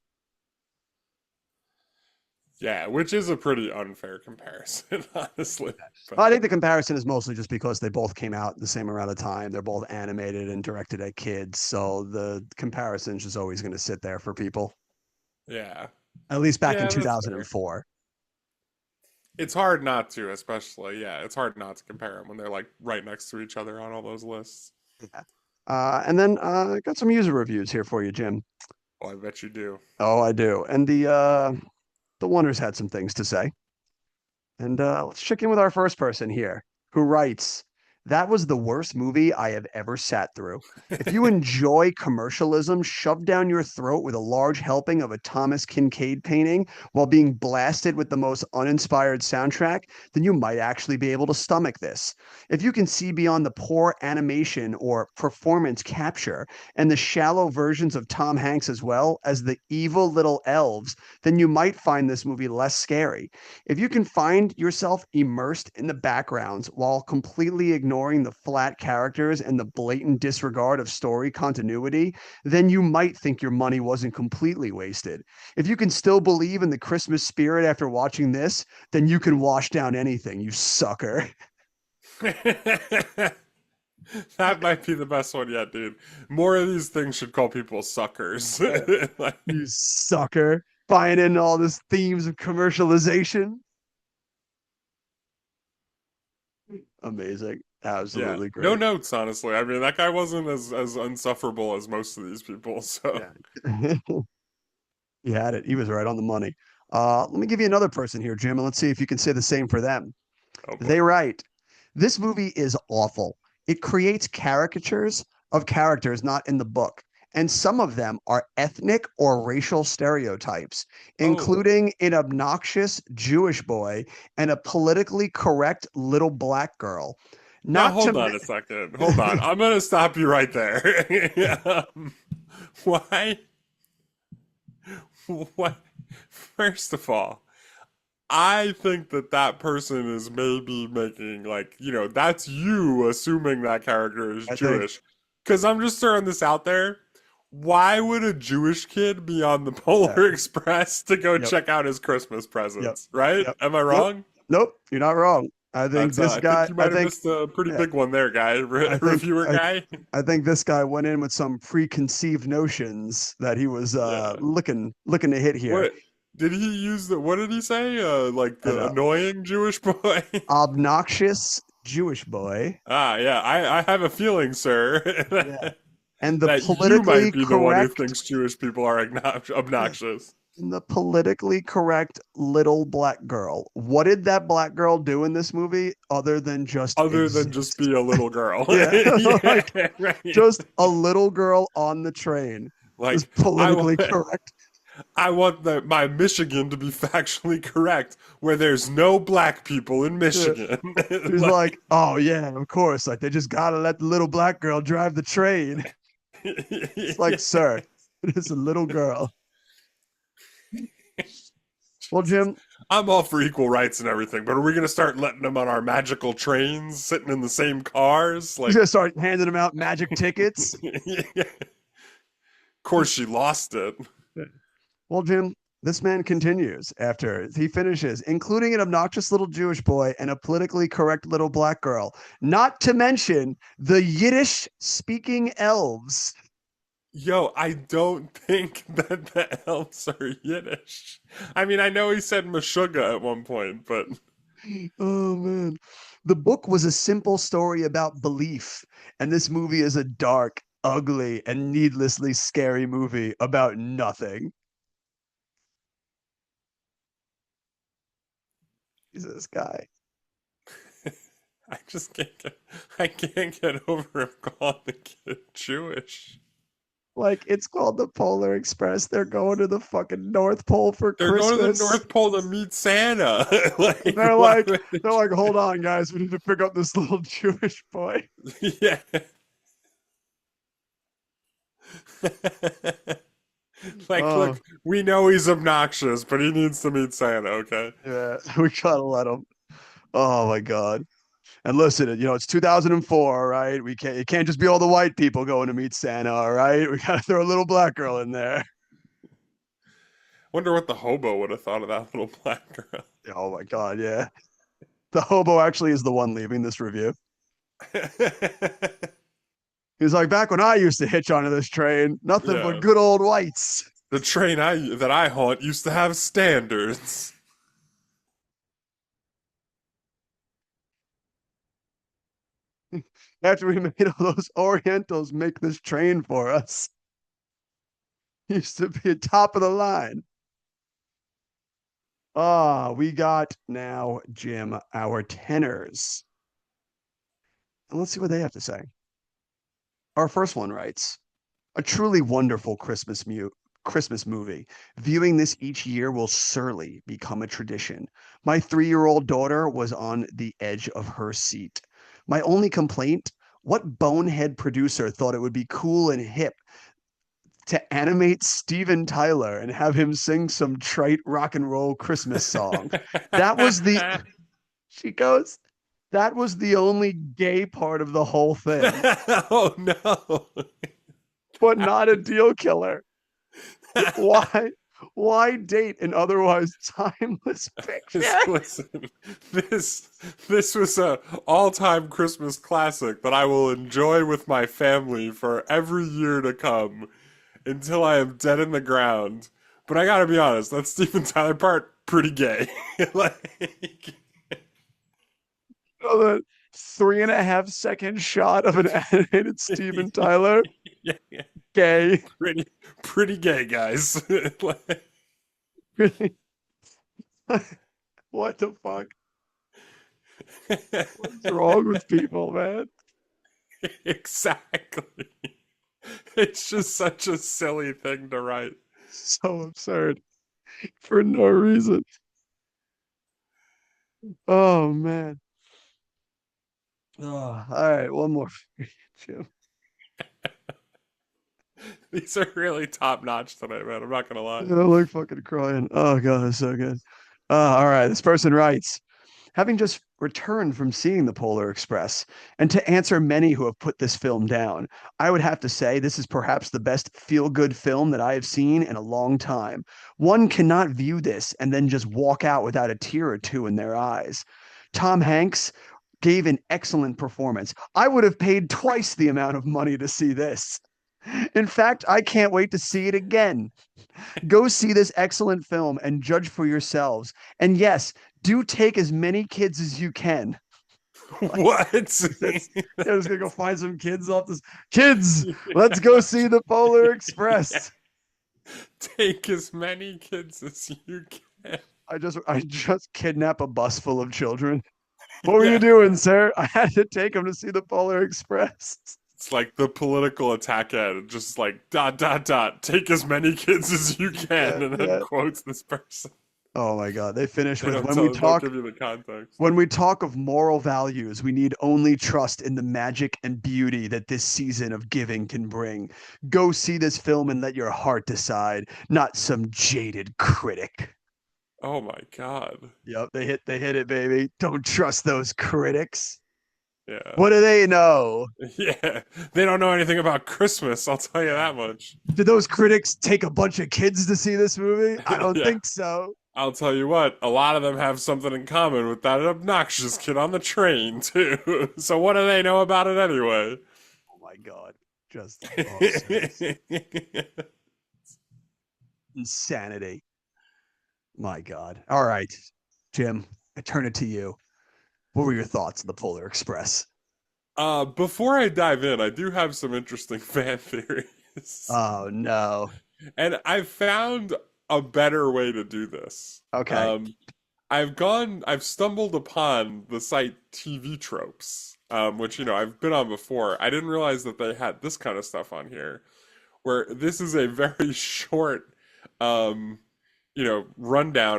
Yeah, which is a pretty unfair comparison, honestly. I But think the comparison is mostly just because they both came out the same amount of time. They're both animated and directed at kids, so the comparison is just always going to sit there for people. yeah. At least back in Yeah, that's fair. 2004. It's hard not to, especially, yeah, it's hard not to compare them when they're like right next to each other on all those lists. Yeah. And then I got some user reviews here for you, Jim. Well, I bet you do. Oh, I do. And the Wonders had some things to say. And let's check in with our first person here who writes, that was the worst movie I have ever sat through. If you enjoy commercialism shoved down your throat with a large helping of a Thomas Kincaid painting while being blasted with the most uninspired soundtrack, then you might actually be able to stomach this. If you can see beyond the poor animation or performance capture and the shallow versions of Tom Hanks as well as the evil little elves, then you might find this movie less scary. If you can find yourself immersed in the backgrounds while completely ignoring the flat characters and the blatant disregard of story continuity, then you might think your money wasn't completely wasted. If you can still believe in the Christmas spirit after watching this, then you can wash down anything, you sucker. That might be the best one yet, dude. More of these things should call people suckers. Like, You sucker. Buying in all this themes of commercialization. Amazing. Yeah, Absolutely no great. notes, honestly. I mean, that guy wasn't as insufferable as most of these people. So, Yeah. He had it. He was right on the money. Let me give you another person here, Jim, and let's see if you can say the same for them. oh boy. They write, this movie is awful. It creates caricatures of characters not in the book, and some of them are ethnic or racial stereotypes, Oh, including an obnoxious Jewish boy and a politically correct little black girl. now Not to hold on a second. Hold on. I'm gonna stop you right there. Why? What? First of all, I think that that person is maybe making like, that's you assuming that character is I think, Jewish. Because I'm just throwing this out there. Why would a Jewish kid be on the yeah, Polar Express to go yep, check out his Christmas yep, presents? Right? yep. Am I Nope, wrong? nope, you're not wrong. I think That's this I think guy, you might have missed a pretty yeah, big one there, guy. I think, Reviewer I, guy. I think this guy went in with some preconceived notions that he was Yeah. looking to hit here. What did he use the what did he say? Like And the annoying Jewish boy? obnoxious Jewish boy, Ah, yeah. I have a feeling, sir, yeah, and the that you might politically be the one who correct, thinks Jewish people are yeah, obnoxious. and the politically correct little black girl. What did that black girl do in this movie other than just Other than just exist? be a little girl. Yeah, Yeah, like right. just a little girl on the train is Like I want politically correct. I want my Michigan to be factually correct, where there's no black people in Yeah. Michigan. He's like, Like, oh yeah, of course. Like they just gotta let the little black girl drive the train. It's like, sir, it is a little girl. Well, Jesus. Jim, I'm all for equal rights and everything, but are we gonna start letting them on our magical trains, sitting in the same cars? he's Like, gonna start handing him out magic tickets. of course she lost it. Well, Jim, this man continues after he finishes, including an obnoxious little Jewish boy and a politically correct little black girl, not to mention the Yiddish speaking elves. Yo, I don't think that the elves are Yiddish. I mean, I know he said Meshuggah at one point, but Oh, man. The book was a simple story about belief, and this movie is a dark, ugly, and needlessly scary movie about nothing. He's this guy. I just can't get over him calling the kid Jewish. Like, it's called the Polar Express. They're going to the fucking North Pole for They're going to the Christmas. North Pole to meet Santa. And Like, they're why like, would they're like, hold on, guys, we need to pick up this little Jewish boy. yeah. Like, Oh, look, we know he's obnoxious, but he needs to meet Santa, okay? yeah, we gotta let him. Oh my God. And listen, it's 2004, all right? It can't just be all the white people going to meet Santa, all right? We gotta throw a little black girl in there. Wonder what the hobo would have thought of that little black girl. Oh my God, yeah. The hobo actually is the one leaving this review. He's like, back when I used to hitch onto this train, nothing but Yeah. good old whites. The train that I haunt used to have standards. After we made all those Orientals make this train for us, used to be top of the line. We got now, Jim, our tenors. And let's see what they have to say. Our first one writes, a truly wonderful Christmas movie. Viewing this each year will surely become a tradition. My 3-year-old daughter was on the edge of her seat. My only complaint, what bonehead producer thought it would be cool and hip to animate Steven Tyler and have him sing some trite rock and roll Christmas song? That was the, she goes, that was the only gay part of the whole thing, Oh no. but not a deal killer. Why? Why date an otherwise timeless picture? Listen, this was a all-time Christmas classic that I will enjoy with my family for every year to come until I am dead in the ground. But I gotta be honest, that Steven Tyler part pretty gay. Like, know, the 3.5 second shot of an animated Steven Tyler. Yeah, yeah. Gay. Pretty gay, guys. Really? What the fuck? What's wrong with people, man? Exactly. It's just such a silly thing to write. So absurd for no reason. Oh man. Oh, all right, one more for you, Jim. These are really top notch tonight, man. I'm not gonna lie. I'm like fucking crying. Oh god, that's so good. All right, this person writes, having just returned from seeing the Polar Express, and to answer many who have put this film down, I would have to say this is perhaps the best feel-good film that I have seen in a long time. One cannot view this and then just walk out without a tear or two in their eyes. Tom Hanks gave an excellent performance. I would have paid twice the amount of money to see this. In fact, I can't wait to see it again. Go see this excellent film and judge for yourselves. And yes, do take as many kids as you can. What? I was gonna go find some kids off this. Kids, let's go see the Polar Express. Take as many kids as you can. I just kidnap a bus full of children. What were you doing, sir? I had to take them to see the Polar Express. It's like the political attack ad, just like ... take as many kids as you can, and then quotes this person. Oh my god, they finish They with don't give you the context. when we talk of moral values, we need only trust in the magic and beauty that this season of giving can bring. Go see this film and let your heart decide, not some jaded critic. Oh my god. Yep, they hit it, baby. Don't trust those critics. Yeah. What do they know? Yeah. They don't know anything about Christmas, I'll tell you that much. Did those critics take a bunch of kids to see this movie? I don't Yeah. think so. I'll tell you what, a lot of them have something in common with that obnoxious kid on the train, too. So what do they know about it anyway? Oh my god. Just nonsense. Insanity. My god. All right, Jim, I turn it to you. What were your thoughts on the Polar Express? Before I dive in, I do have some interesting fan theories. Oh no. And I've found a better way to do this. Okay. I've stumbled upon the site TV Tropes, which, I've been on before. I didn't realize that they had this kind of stuff on here, where this is a very short, rundown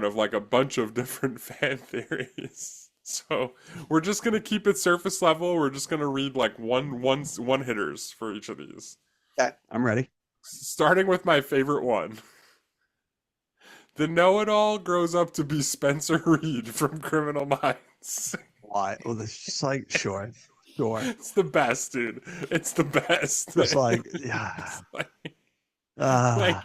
of like a bunch of different fan theories. So we're just gonna keep it surface level. We're just gonna read like one hitters for each of these. Yeah, I'm ready. Starting with my favorite one. The know-it-all grows up to be Spencer Reed from Criminal Minds. Why? Well, it's just like sure. It's the best, dude. It's the best. It's like yeah. Like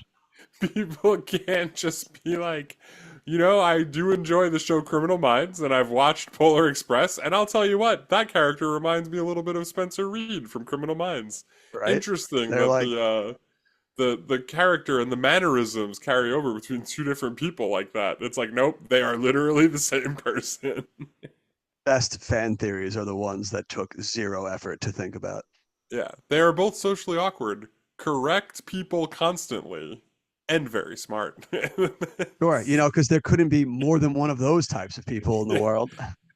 people can't just be like, I do enjoy the show Criminal Minds, and I've watched Polar Express, and I'll tell you what, that character reminds me a little bit of Spencer Reed from Criminal Minds. Right? Interesting They're that like, the character and the mannerisms carry over between two different people like that. It's like, nope, they are literally the same person. best fan theories are the ones that took zero effort to think about. Yeah, they are both socially awkward, correct people constantly, and very smart. Sure, because there couldn't be more than one of those types of people in the world.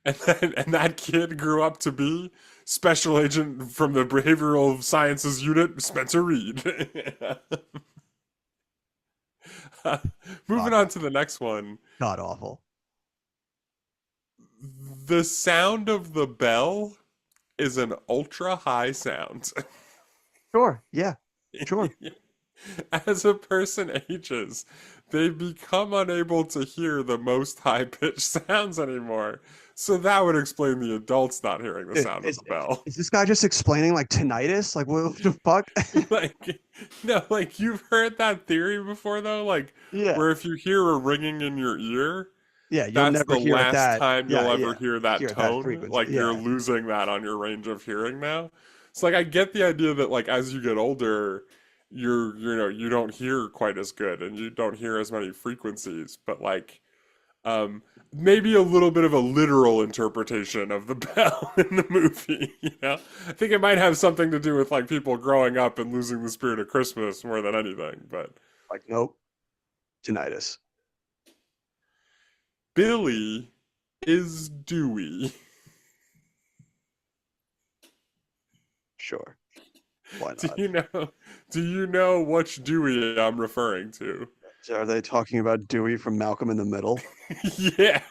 And that kid grew up to be special agent from the behavioral sciences unit, Spencer Reed. Moving on to the next one. God awful. The sound of the bell is an ultra high sound. Sure, yeah, sure. As a person ages, they become unable to hear the most high-pitched sounds anymore. So that would explain the adults not hearing the sound of the bell. Is this guy just explaining like tinnitus? Like what the fuck? Like you've heard that theory before though, like where if you hear a ringing in your ear, you'll that's never the hear last that. time you'll ever hear that tone. Frequency. Like you're losing that on your range of hearing now. So like I get the idea that like as you get older, you don't hear quite as good and you don't hear as many frequencies, but like maybe a little bit of a literal interpretation of the bell in the movie, you know? I think it might have something to do with like people growing up and losing the spirit of Christmas more than anything, but Like, nope, tinnitus. Billy is Dewey. Sure. Why Do not? you know do you know which Dewey I'm referring to? So are they talking about Dewey from Malcolm in the Middle? Yeah.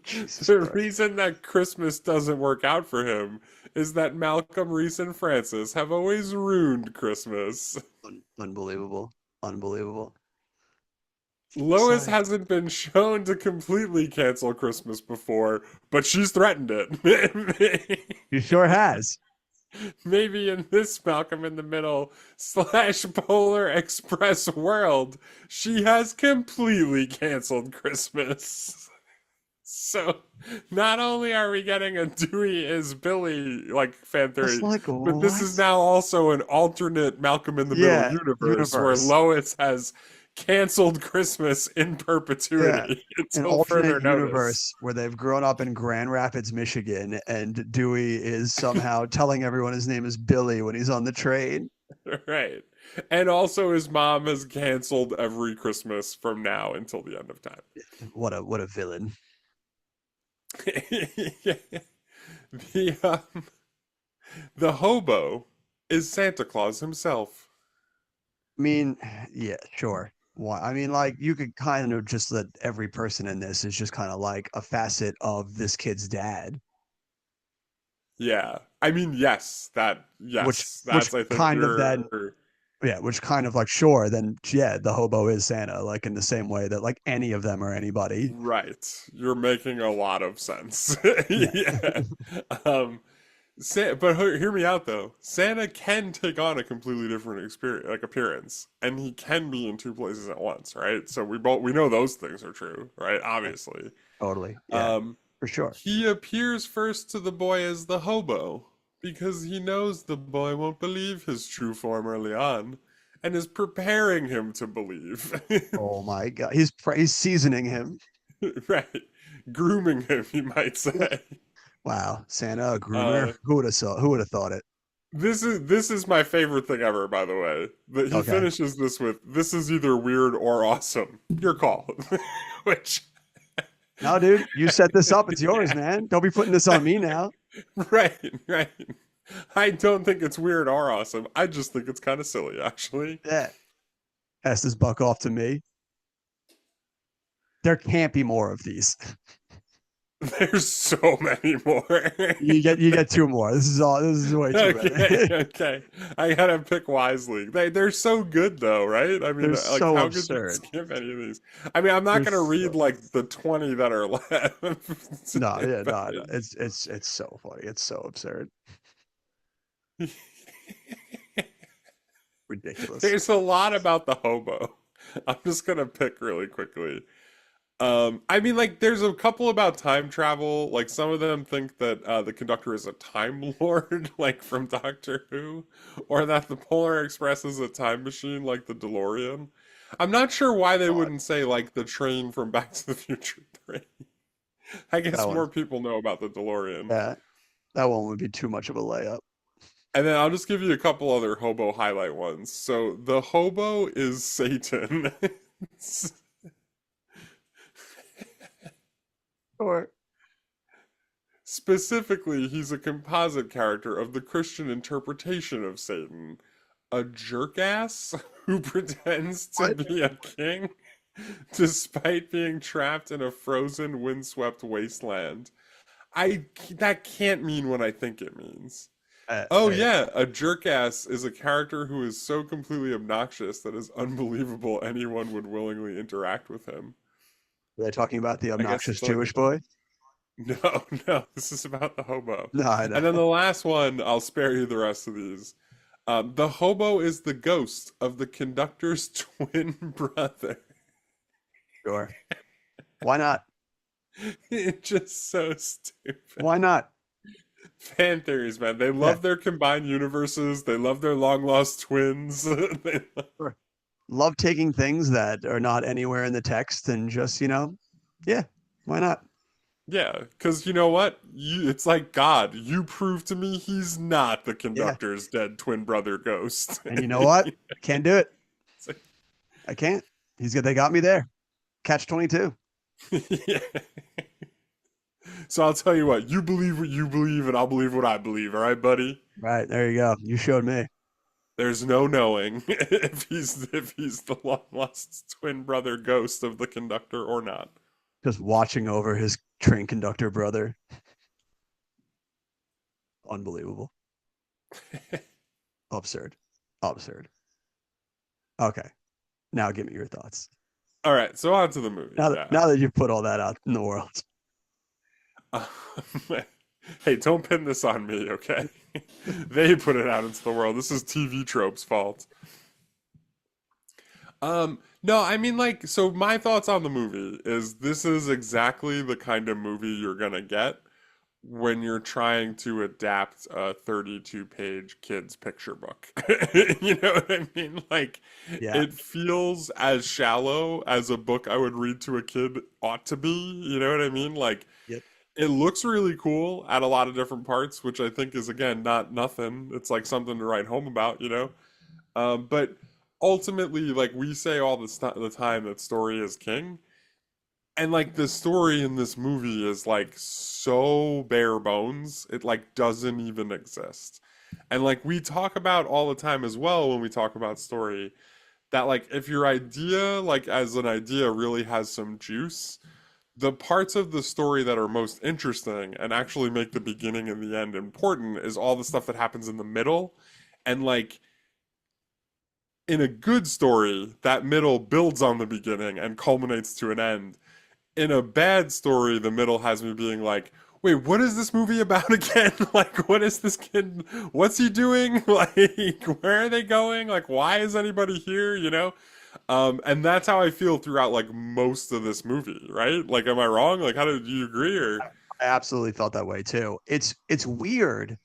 Jesus The Christ. reason that Christmas doesn't work out for him is that Malcolm, Reese, and Francis have always ruined Christmas. Unbelievable. Unbelievable. Lois Sorry. hasn't been shown to completely cancel Christmas before, but she's threatened it. He sure has. Maybe in this Malcolm in the Middle / Polar Express world, she has completely canceled Christmas. So not only are we getting a Dewey is Billy like fan It's theory, like, but this is what? now also an alternate Malcolm in the Middle Yeah, universe where universe. Lois has canceled Christmas in Yeah. perpetuity An until further alternate notice. universe where they've grown up in Grand Rapids, Michigan, and Dewey is somehow telling everyone his name is Billy when he's on the train. Right. And also his mom has canceled every Christmas from now until the end of time. What a villain. Yeah. The the hobo is Santa Claus himself. I mean, yeah, sure. Why? I mean, like you could kind of just let every person in this is just kind of like a facet of this kid's dad, Yeah. I mean, yes, which that's I think kind of then you're yeah, which kind of like sure, then yeah, the hobo is Santa, like in the same way that like any of them are anybody. right. You're making a lot of sense. Yeah. Yeah. Um but hear me out though. Santa can take on a completely different experience, like appearance, and he can be in two places at once, right? So we know those things are true, right? Obviously. Totally. Yeah, Um, for sure. he appears first to the boy as the hobo because he knows the boy won't believe his true form early on, and is preparing him to believe. Oh my God. He's seasoning him. Right, grooming him, you might say. Wow. Santa, a Uh, groomer. Who would have thought it? this is my favorite thing ever, by the way. That he Okay. finishes this with, "This is either weird or awesome. Your call." Which, No, dude, you set this up. It's yours, man. Don't be putting this on me now. right, right. I don't think it's weird or awesome. I just think it's kind of silly, actually. Yeah. Pass this buck off to me. There can't be more of these. There's so many more. You get two more. This is way too Okay, many. okay. I gotta pick wisely. They're so good though, right? I mean, They're like so how could you absurd. skip any of these? I mean, I'm not They're gonna read so like the 20 that are left. no, yeah, But no. It's so funny. It's so absurd. Ridiculous. there's a lot about the hobo. I'm just gonna pick really quickly. I mean, like, there's a couple about time travel. Like, some of them think that the conductor is a time lord, like from Doctor Who, or that the Polar Express is a time machine, like the DeLorean. I'm not sure why they God, wouldn't say like the train from Back to the Future 3. I that guess one. more people know about the DeLorean. Yeah, that one would be too much of a layup. And then I'll just give you a couple other hobo highlight ones. So the hobo is Satan. Or Specifically, he's a composite character of the Christian interpretation of Satan, a jerkass who pretends to what? be a king despite being trapped in a frozen, windswept wasteland. That can't mean what I think it means. Oh Hey, yeah, a jerkass is a character who is so completely obnoxious that it's unbelievable anyone would willingly interact with him. are they talking about the I guess obnoxious it's like Jewish boy? no, no, this is about the hobo. No, I know. And then the last one, I'll spare you the rest of these. The hobo is the ghost of the conductor's twin brother. Sure. Why not? It's just so stupid. Why not? Fan theories, man. They Yeah. love their combined universes. They love their long lost twins. Sure. Love taking things that are not anywhere in the text and just, yeah, Why not? Yeah, because you know what? It's like God. You prove to me he's not the Yeah. conductor's dead twin brother ghost. And you know what? I can't do it. It's like, I can't. They got me there. Catch 22. yeah. So I'll tell you what. You believe what you believe, and I'll believe what I believe. All right, buddy. Right. There you go. You showed me. There's no knowing if he's the long lost twin brother ghost of the conductor or not. Just watching over his train conductor brother. Unbelievable. Absurd. Absurd. Okay. Now give me your thoughts. All right, so on to the movie. Now that you've put all that out in the world. Um, hey, don't pin this on me, okay? They put it out into the world. This is TV Trope's fault. No, I mean, like, so my thoughts on the movie is this is exactly the kind of movie you're gonna get when you're trying to adapt a 32-page kids picture book. You know what I mean? Like, Yeah. it feels as shallow as a book I would read to a kid ought to be. You know what I mean? Like, Yep. it looks really cool at a lot of different parts, which I think is, again, not nothing. It's like something to write home about, you know? But ultimately, like, we say all the time that story is king. And like the story in this movie is like so bare bones, it like doesn't even exist. And like we talk about all the time as well when we talk about story, that like if your idea, like as an idea, really has some juice, the parts of the story that are most interesting and actually make the beginning and the end important is all the stuff that happens in the middle. And like in a good story, that middle builds on the beginning and culminates to an end. In a bad story, the middle has me being like, wait, what is this movie about again? Like, what is this kid? What's he doing? Like, where are they going? Like, why is anybody here? You know? And that's how I feel throughout like most of this movie, right? Like, am I wrong? Like, how did you agree? Or I absolutely felt that way too. It's weird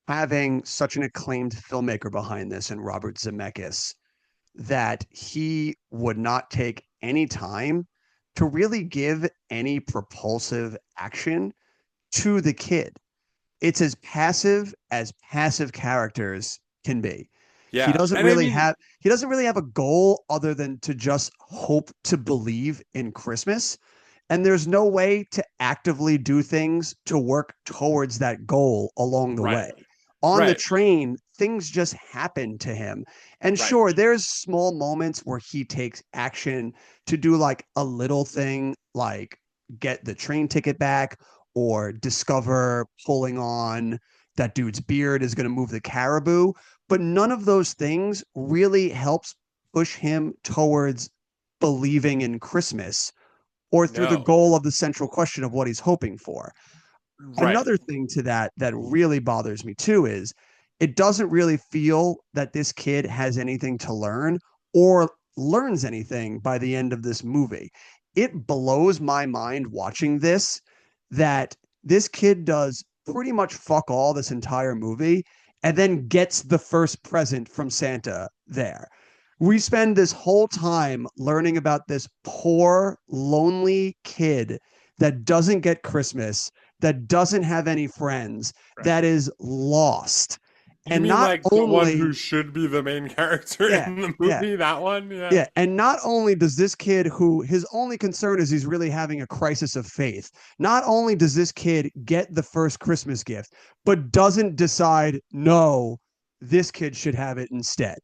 having such an acclaimed filmmaker behind this and Robert Zemeckis that he would not take any time to really give any propulsive action to the kid. It's as passive characters can be. He yeah, doesn't and I really mean, have he doesn't really have a goal other than to just hope to believe in Christmas. And there's no way to actively do things to work towards that goal along the right, way. On the right, train, things just happen to him. And right, sure, there's small moments where he takes action to do like a little thing, like get the train ticket back or discover pulling on that dude's beard is going to move the caribou. But none of those things really helps push him towards believing in Christmas or through the no, goal of the central question of what he's hoping for. right, Another thing to that really bothers me too is it doesn't really feel that this kid has anything to learn or learns anything by the end of this movie. It blows my mind watching this that this kid does pretty much fuck all this entire movie and then gets the first present from Santa there. We spend this whole time learning about this poor, lonely kid that doesn't get Christmas, that doesn't have any friends, right. that is lost. You And mean not like the one only, who should be the main character yeah, in the yeah, movie? That one, yeah. yeah. And not only does this kid, who his only concern is he's really having a crisis of faith, not only does this kid get the first Christmas gift, but doesn't decide, no, this kid should have it instead.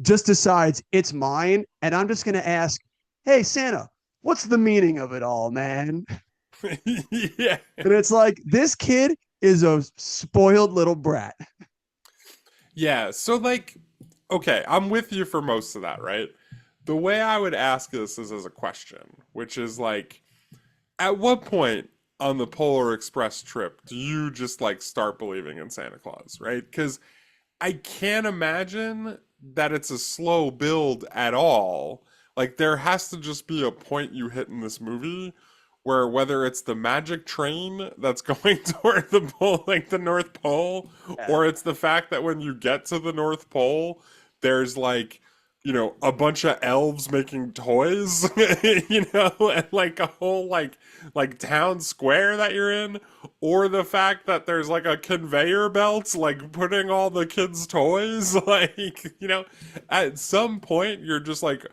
Just decides it's mine. And I'm just going to ask, hey, Santa, what's the meaning of it all, man? Yeah. And it's like, this kid is a spoiled little brat. Yeah, so like, okay, I'm with you for most of that, right? The way I would ask this is as a question, which is like, at what point on the Polar Express trip do you just like start believing in Santa Claus, right? Because I can't imagine that it's a slow build at all. Like, there has to just be a point you hit in this movie where whether it's the magic train that's going toward the pole, like the North Pole, Yeah. or it's the fact that when you get to the North Pole, there's like a bunch of elves making toys, and like a whole like town square that you're in, or the fact that there's like a conveyor belt like putting all the kids' toys, like, at some point you're just like,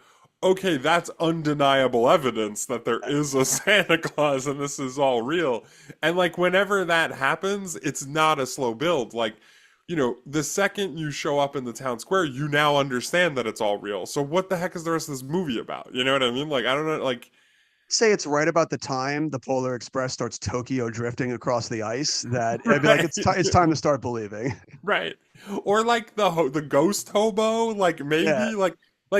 okay, that's undeniable evidence that there is a Santa Claus and this is all real. And like whenever that happens, it's not a slow build. Like, the second you show up in the town square, you now understand that it's all real. So what the heck is the rest of this movie about? You know what I mean? Like, I don't know, like, Say it's right about the time the Polar Express starts Tokyo drifting across the ice that I'd be like, right, it's time to start believing. right. Or like the ghost hobo, like Yeah, maybe like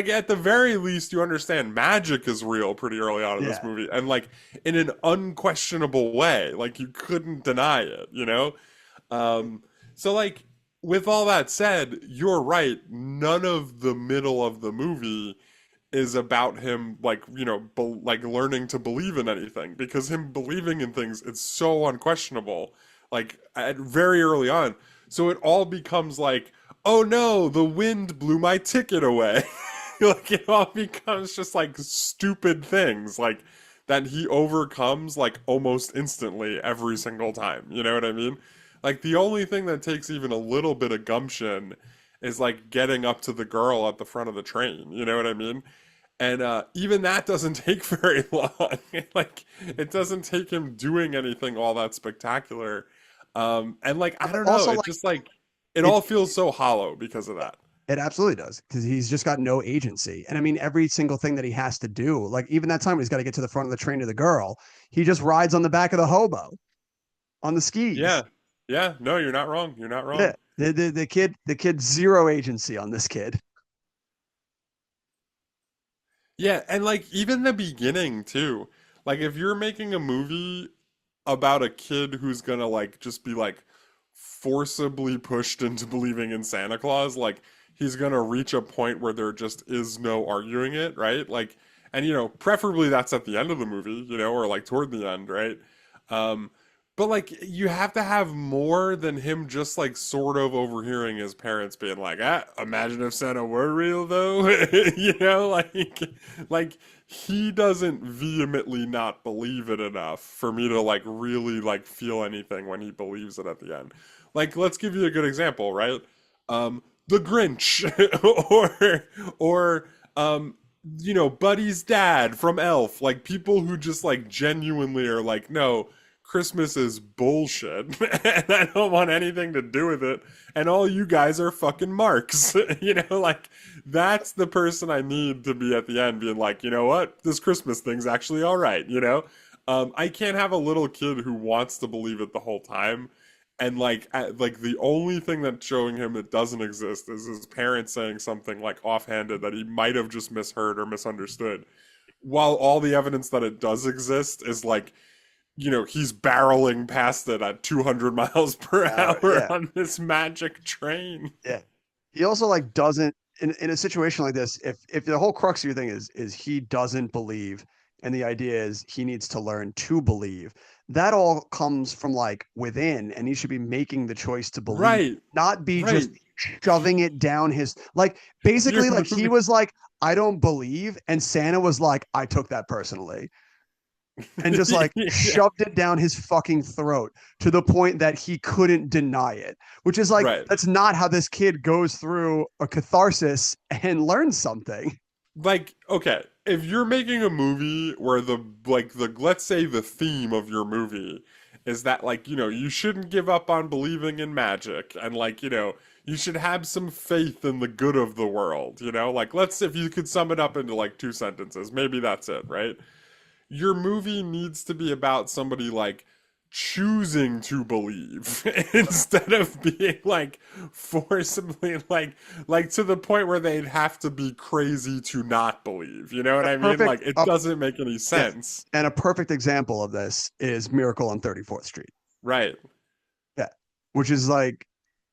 at the very least you understand magic is real pretty early on in this yeah. movie, and like in an unquestionable way, like you couldn't deny it. So like with all that said, you're right. None of the middle of the movie is about him like like learning to believe in anything, because him believing in things, it's so unquestionable like at very early on. So it all becomes like, oh no, the wind blew my ticket away. Like it all becomes just like stupid things like that he overcomes like almost instantly every single time. You know what I mean? Like the only thing that takes even a little bit of gumption is like getting up to the girl at the front of the train. You know what I mean? And even that doesn't take very long. Like it doesn't take him doing anything all that spectacular. And like I But don't know, also, it like, just like it it all feels so hollow because of that. it absolutely does because he's just got no agency. And I mean, every single thing that he has to do, like even that time when he's got to get to the front of the train to the girl, he just rides on the back of the hobo on the skis. Yeah. Yeah, no, you're not wrong. You're not Yeah, wrong. the kid zero agency on this kid. Yeah, and like even the beginning too. Like if you're making a movie about a kid who's gonna like just be like forcibly pushed into believing in Santa Claus, like he's gonna reach a point where there just is no arguing it, right? Like, and preferably that's at the end of the movie, or like toward the end, right? Um, but like you have to have more than him just like sort of overhearing his parents being like, imagine if Santa were real though. Like he doesn't vehemently not believe it enough for me to like really like feel anything when he believes it at the end. Like let's give you a good example, right? The Grinch or Buddy's dad from Elf, like people who just like genuinely are like, no, Christmas is bullshit and I don't want anything to do with it, and all you guys are fucking marks. Like that's the person I need to be at the end being like, you know what, this Christmas thing's actually all right. I can't have a little kid who wants to believe it the whole time, and like the only thing that's showing him it doesn't exist is his parents saying something like offhanded that he might have just misheard or misunderstood, while all the evidence that it does exist is like, he's barreling past it at 200 miles per hour Yeah, on this magic train. yeah. He also like doesn't in a situation like this, if the whole crux of your thing is he doesn't believe and the idea is he needs to learn to believe, that all comes from like within and he should be making the choice to believe, Right, not be right. just shoving it down his like Your basically like he movie. was like, I don't believe, and Santa was like, I took that personally and just like Yeah, shoved it down his fucking throat to the point that he couldn't deny it, which is like, right. that's not how this kid goes through a catharsis and learns something. Like, okay, if you're making a movie where the let's say the theme of your movie is that like, you shouldn't give up on believing in magic, and like, you should have some faith in the good of the world, like let's, if you could sum it up into like two sentences, maybe that's it, right? Your movie needs to be about somebody like choosing to believe instead of being like forcibly like to the point where they'd have to be crazy to not believe. You know what A I mean? perfect Like it uh, doesn't make any yes, sense. and a perfect example of this is Miracle on 34th Street. Right. Yeah, which is like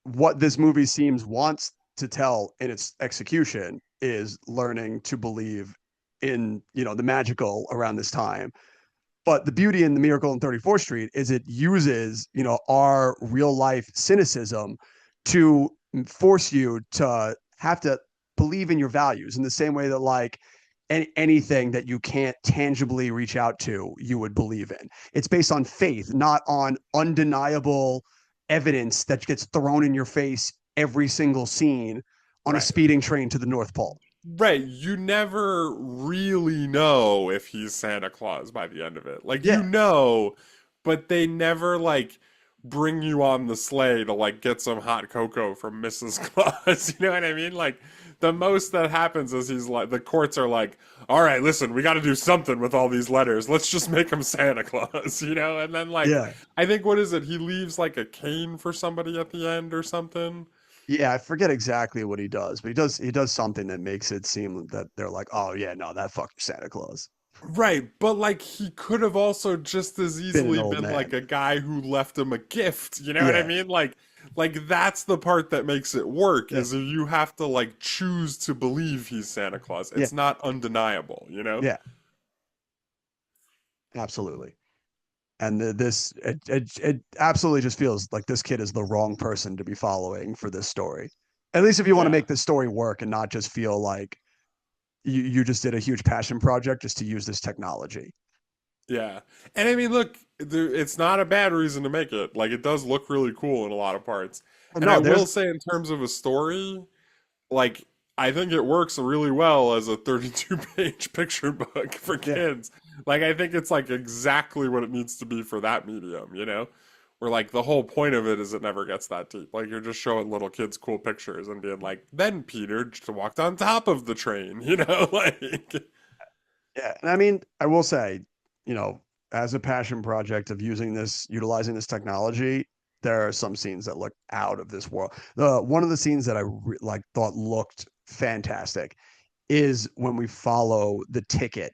what this movie seems wants to tell in its execution is learning to believe in the magical around this time. But the beauty in the Miracle on 34th Street is it uses, our real life cynicism to force you to have to believe in your values in the same way that like anything that you can't tangibly reach out to, you would believe in. It's based on faith, not on undeniable evidence that gets thrown in your face every single scene on a Right. speeding train to the North Pole. Right, you never really know if he's Santa Claus by the end of it. Like you Yeah. know, but they never like bring you on the sleigh to like get some hot cocoa from Mrs. Claus. You know what I mean? Like the most that happens is he's like the courts are like, "All right, listen, we got to do something with all these letters. Let's just make him Santa Claus," you know? And then like Yeah. I think what is it? He leaves like a cane for somebody at the end or something. Yeah, I forget exactly what he does, but he does something that makes it seem that they're like, oh yeah, no, that fucking Santa Claus. Right, but like he could have also just as Been an easily old been like man. a guy who left him a gift, you know what I Yeah, mean? Like that's the part that makes it work yeah, is if you have to like choose to believe he's Santa Claus. yeah, It's not undeniable, you know? yeah, absolutely. And it absolutely just feels like this kid is the wrong person to be following for this story. At least if you want to Yeah. make this story work and not just feel like you just did a huge passion project just to use this technology. Yeah. And I mean, look, it's not a bad reason to make it. Like it does look really cool in a lot of parts. And I No, will there's say in terms of a story, like I think it works really well as a 32-page picture book for yeah, kids. Like I think it's like exactly what it needs to be for that medium, you know? Where like the whole point of it is it never gets that deep. Like you're just showing little kids cool pictures and being like, then Peter just walked on top of the train, you know? Like yeah. And I mean, I will say, you know, as a passion project of utilizing this technology, there are some scenes that look out of this world. One of the scenes that like thought looked fantastic is when we follow the ticket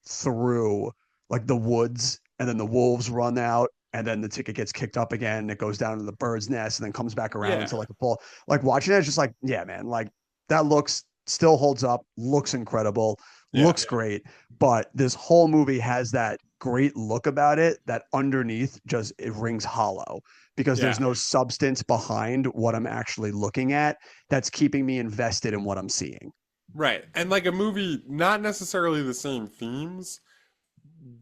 through like the woods and then the wolves run out and then the ticket gets kicked up again and it goes down to the bird's nest and then comes back around yeah. into like a ball. Like watching that, it's just like, yeah, man, like that looks still holds up, looks incredible, Yeah. looks great. But this whole movie has that great look about it that underneath just it rings hollow because there's Yeah. no substance behind what I'm actually looking at that's keeping me invested in what I'm seeing. Right. And like a movie, not necessarily the same themes,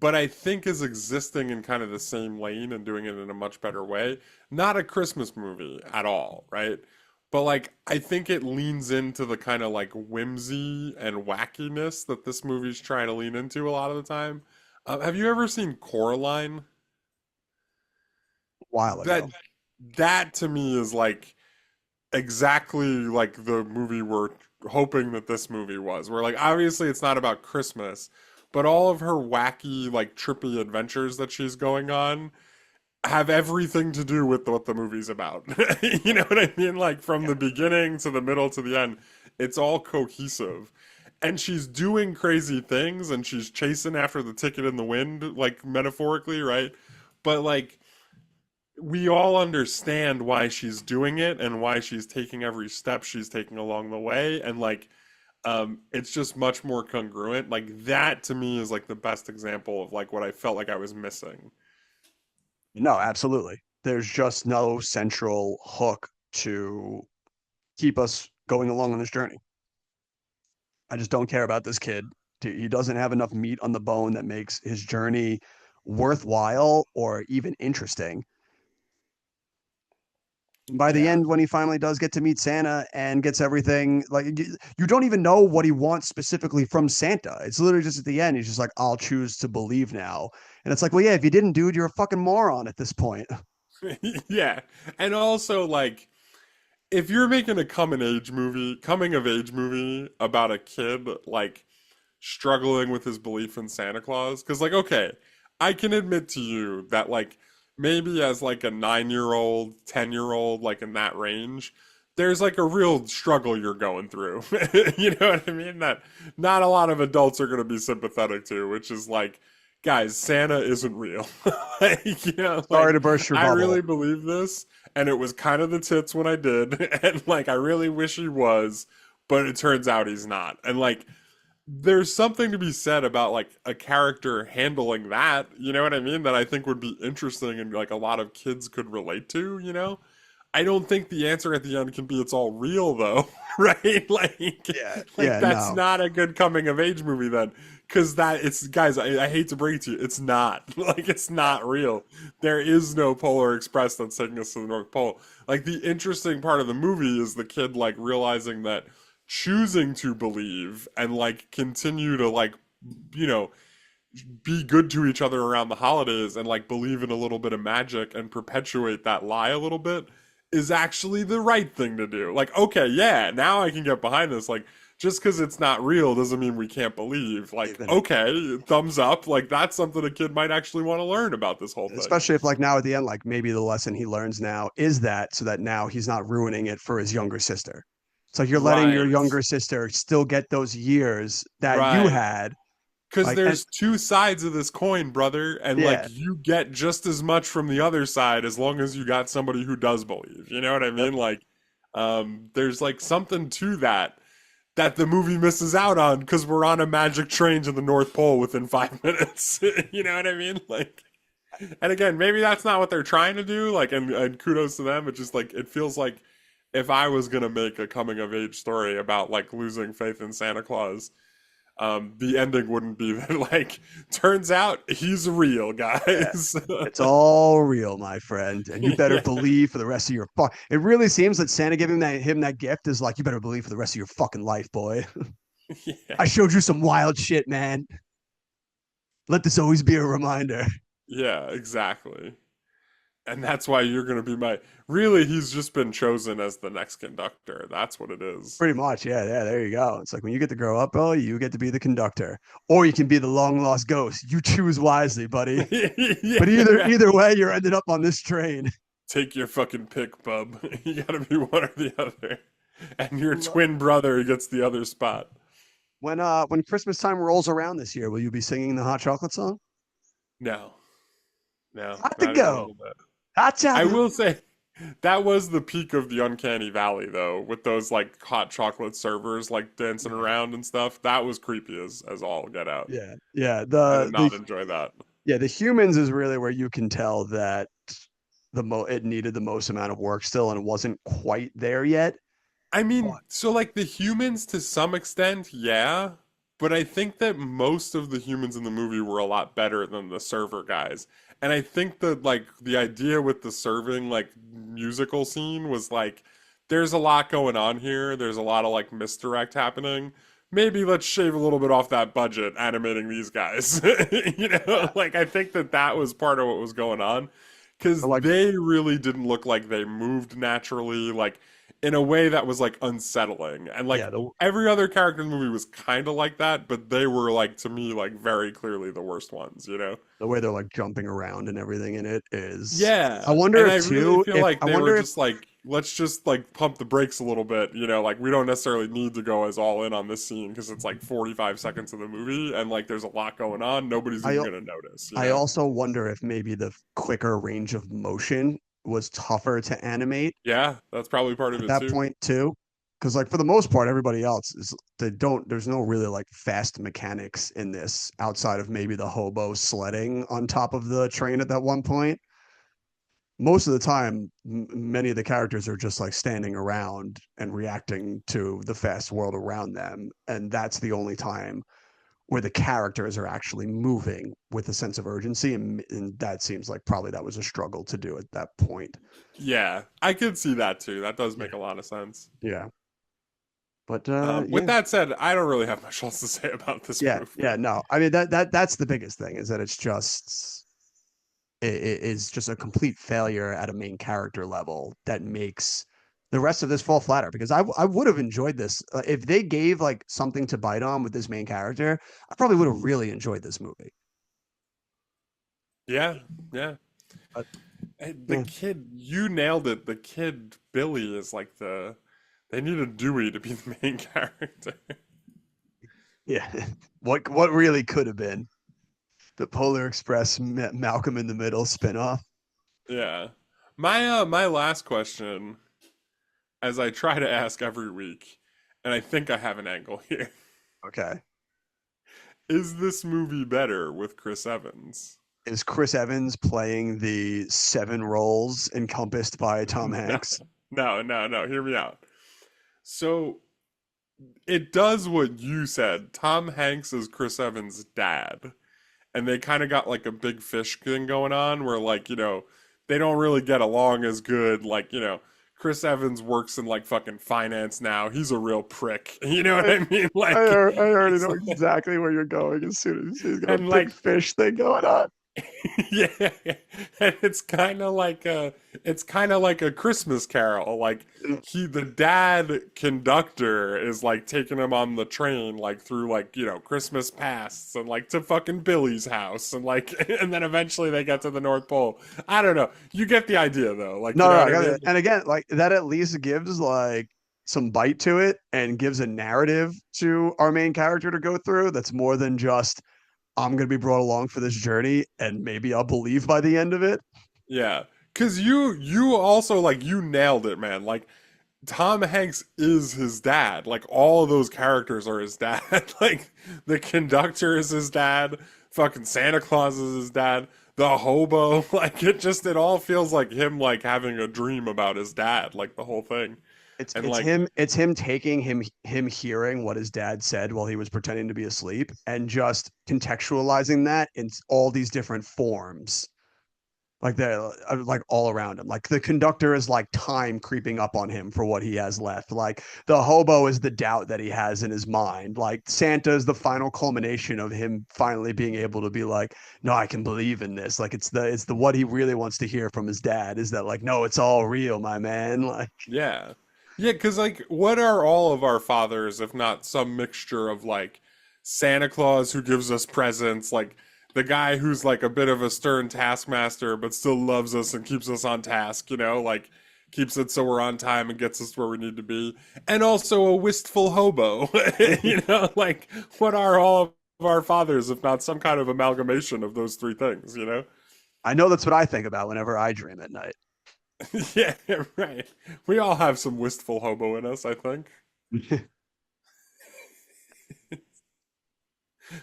but I think is existing in kind of the same lane and doing it in a much better way. Not a Christmas movie at all, right? But like I think it leans into the kind of like whimsy and wackiness that this movie's trying to lean into a lot of the time. Have you ever seen Coraline? A while That ago. that to me is like exactly like the movie we're hoping that this movie was. Where like obviously it's not about Christmas, but all of her wacky like trippy adventures that she's going on have everything to do with what the movie's about. You know what I mean? Like from Yeah. the beginning to the middle to the end, it's all cohesive. And she's doing crazy things and she's chasing after the ticket in the wind, like metaphorically, right? But like we all understand why she's doing it and why she's taking every step she's taking along the way. And like it's just much more congruent. Like that to me is like the best example of like what I felt like I was missing. No, absolutely. There's just no central hook to keep us going along on this journey. I just don't care about this kid. He doesn't have enough meat on the bone that makes his journey worthwhile or even interesting. By the Yeah. end, when he finally does get to meet Santa and gets everything, like you don't even know what he wants specifically from Santa. It's literally just at the end, he's just like, I'll choose to believe now. And it's like, well, yeah, if you didn't, dude, you're a fucking moron at this point. Yeah. And also like if you're making a coming of age movie about a kid like struggling with his belief in Santa Claus, because like okay, I can admit to you that like maybe as like a 9-year-old, 10-year-old, like in that range, there's like a real struggle you're going through. You know what I mean? That not a lot of adults are going to be sympathetic to, which is like, guys, Santa isn't real. Like, you know, Sorry like to burst your I bubble. really believe this, and it was kind of the tits when I did, and like I really wish he was, but it turns out he's not. And like there's something to be said about like a character handling that, you know what I mean? That I think would be interesting and like a lot of kids could relate to, you know? I don't think the answer at the end can be it's all real though. right? Like, Yeah, like yeah, that's no. not a good coming of age movie then, because that it's guys. I hate to break it to you, it's not like it's not real. There is no Polar Express that's taking us to the North Pole. Like the interesting part of the movie is the kid like realizing that choosing to believe and like continue to like you know be good to each other around the holidays and like believe in a little bit of magic and perpetuate that lie a little bit is actually the right thing to do. Like, okay, yeah, now I can get behind this. Like, just because it's not real doesn't mean we can't believe. Like, Even okay, thumbs up. Like, that's something a kid might actually want to learn about this whole thing. especially if like now at the end, like maybe the lesson he learns now is that so that now he's not ruining it for his younger sister. It's like you're letting your Right, younger sister still get those years that you right. had. Because Like, and there's two sides of this coin, brother, and like yeah, you get just as much from the other side as long as you got somebody who does believe. You know what I yep. mean? Like, there's like something to that the movie misses out on because we're on a magic train to the North Pole within 5 minutes. You know what I mean? Like, and again, maybe that's not what they're trying to do. Like, and kudos to them. It just like it feels like if I was gonna make a coming of age story about like losing faith in Santa Claus, the ending wouldn't be that like turns out he's real, Yeah. guys. It's all real, my friend, and you better Yeah, believe for the rest of your fuck. It really seems that Santa giving him that gift is like you better believe for the rest of your fucking life, boy. yeah, I showed you some wild shit, man. Let this always be a reminder. yeah, exactly. And that's why you're gonna be my. Really, he's just been chosen as the next conductor. That's what it is. Pretty much, yeah, yeah. There you go. It's like when you get to grow up, oh, you get to be the conductor, or you can be the long lost ghost. You choose wisely, buddy. Yeah, But either right. either way, you're ended up on this train. Take your fucking pick, bub. You gotta be one or the other. And your twin brother gets the other spot. When Christmas time rolls around this year, will you be singing the hot chocolate song? No, no, Hot to not even a go. little bit. Hot I chocolate. will say that was the peak of the uncanny valley, though, with those like hot chocolate servers like dancing around and stuff. That was creepy as all get out. Yeah, yeah. I did not enjoy that. The humans is really where you can tell that it needed the most amount of work still, and it wasn't quite there yet. I But mean, so like the humans to some extent, yeah, but I think that most of the humans in the movie were a lot better than the server guys. And I think that like the idea with the serving like musical scene was like there's a lot going on here. There's a lot of like misdirect happening. Maybe let's shave a little bit off that budget animating these guys. You know, yeah, like I think that that was part of what was going on because like they really didn't look like they moved naturally. Like in a way that was like unsettling. And like yeah, the every other character in the movie was kind of like that, but they were like to me like very clearly the worst ones, you know? the way they're like jumping around and everything in it is. I Yeah. wonder And if I really too. feel If like I they were wonder if just like, let's just like pump the brakes a little bit, you know, like we don't necessarily need to go as all in on this scene because it's like 45 seconds of the movie and like there's a lot going on. Nobody's I even gonna notice, you I know? also wonder if maybe the quicker range of motion was tougher to animate Yeah, that's probably part of at it that too. point too. Because like for the most part, everybody else is they don't. There's no really like fast mechanics in this outside of maybe the hobo sledding on top of the train at that one point. Most of the time, many of the characters are just like standing around and reacting to the fast world around them, and that's the only time where the characters are actually moving with a sense of urgency, and that seems like probably that was a struggle to do at that point. Yeah, I could see that too. That does Yeah, make a lot of sense. yeah, but With yeah, that said, I don't really have much else to say about this yeah, movie. yeah. No, I mean that's the biggest thing is that it's just it is just a complete failure at a main character level that makes the rest of this fall flatter because I would have enjoyed this if they gave like something to bite on with this main character. I probably would have really enjoyed this movie. Yeah, yeah. But The yeah, kid, you nailed it. The kid Billy is like they need a Dewey to be the main character. yeah. What really could have been the Polar Express Malcolm in the Middle spinoff? Yeah. My last question, as I try to ask every week, and I think I have an angle here. Okay, Is this movie better with Chris Evans? is Chris Evans playing the seven roles encompassed by Tom No, Hanks? no, no, no. Hear me out. So it does what you said. Tom Hanks is Chris Evans' dad, and they kind of got like a big fish thing going on where like, they don't really get along as good. Like, Chris Evans works in like fucking finance now. He's a real prick. You know what I, I mean? I, Like I already it's know like, exactly where you're going as soon as he's got a and big like fish thing going on. yeah, and it's kind of like a Christmas Carol. Like the dad conductor is like taking him on the train like through like, Christmas pasts and like to fucking Billy's house and like and then eventually they get to the North Pole. I don't know. You get the idea though. Like, you No, know no, what I I got mean? it. And again, like that at least gives like some bite to it and gives a narrative to our main character to go through that's more than just I'm going to be brought along for this journey and maybe I'll believe by the end of it. Yeah. Cause you also like you nailed it, man. Like Tom Hanks is his dad. Like all of those characters are his dad. Like the conductor is his dad. Fucking Santa Claus is his dad. The hobo, like it all feels like him like having a dream about his dad, like the whole thing. It's And it's like, him it's him taking him hearing what his dad said while he was pretending to be asleep and just contextualizing that in all these different forms. Like they're like all around him. Like the conductor is like time creeping up on him for what he has left. Like the hobo is the doubt that he has in his mind. Like Santa is the final culmination of him finally being able to be like, no, I can believe in this. Like it's the what he really wants to hear from his dad is that like, no, it's all real, my man. Like yeah. Yeah, because like what are all of our fathers if not some mixture of like Santa Claus who gives us presents, like the guy who's like a bit of a stern taskmaster but still loves us and keeps us on task, like keeps it so we're on time and gets us where we need to be, and also a wistful hobo. Like what are all of our fathers if not some kind of amalgamation of those three things? I know that's what I think about whenever I dream at night. Yeah, right. We all have some wistful hobo in us, I think.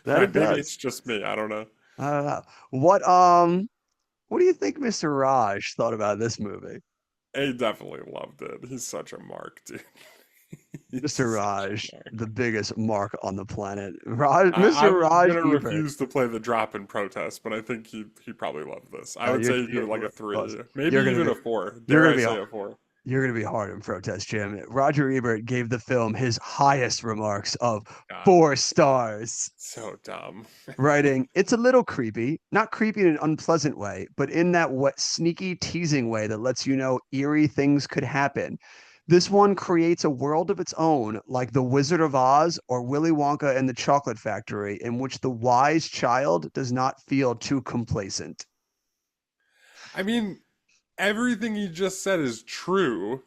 That it Maybe does. it's just me. I don't know. I don't know. What do you think Mr. Raj thought about this movie? He definitely loved it. He's such a mark, dude. He's Mr. such a Raj, mark. the biggest mark on the planet. Raj, Mr. I'm Raj gonna Ebert. refuse to play the drop in protest, but I think he probably loved this. I would You're, say he'd give you're, it like a listen, 3, maybe you're gonna even be a 4. you're Dare gonna I be say a 4? you're gonna be hard in protest, Jim. Roger Ebert gave the film his highest remarks of God, 4 stars, so dumb. writing, "It's a little creepy, not creepy in an unpleasant way, but in that what sneaky teasing way that lets you know eerie things could happen. This one creates a world of its own, like The Wizard of Oz or Willy Wonka and the Chocolate Factory, in which the wise child does not feel too complacent." I mean, everything he just said is true,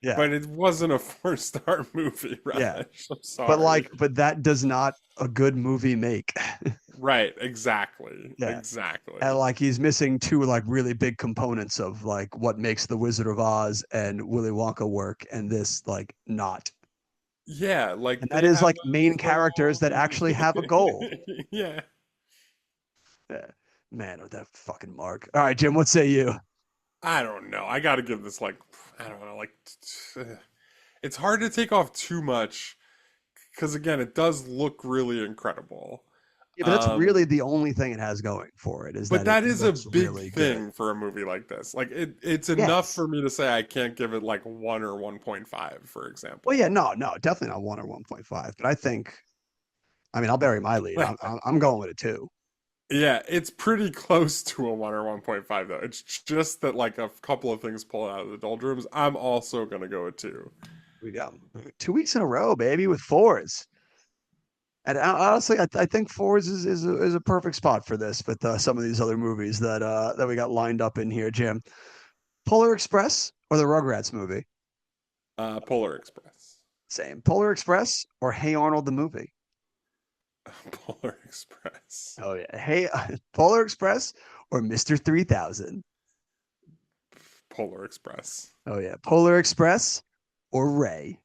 Yeah, but it wasn't a 4-star movie, yeah. Raj. I'm But sorry. like, but that does not a good movie make. Right, exactly. Yeah. And Exactly. like he's missing two like really big components of like what makes the Wizard of Oz and Willy Wonka work and this like not. Yeah, And like that they is have like main those like characters all that actually have a goal. yeah. Yeah. Man, with that fucking mark. All right, Jim, what say you? I don't know. I got to give this like I don't know, like it's hard to take off too much because again, it does look really incredible. Yeah, but that's Um really the only thing it has going for it is but that it that is a looks big really good. thing for a movie like this. Like it's enough Yes. for me to say I can't give it like 1 or 1.5 for Well, yeah, example. no, no, definitely not 1 or 1.5. But I think, I mean, I'll bury my lead. I'm going with it too. Yeah, it's pretty close to a 1 or 1.5 though. It's just that like a couple of things pull out of the doldrums. I'm also gonna go with 2. We got 2 weeks in a row, baby, with fours. And honestly, I think fours is a perfect spot for this with some of these other movies that we got lined up in here, Jim. Polar Express or the Rugrats movie? Polar Express. Same. Polar Express or Hey Arnold the movie? Polar Express. Oh yeah. Hey, Polar Express or Mr. 3000? Polar Express. Oh yeah. Polar Express or Ray?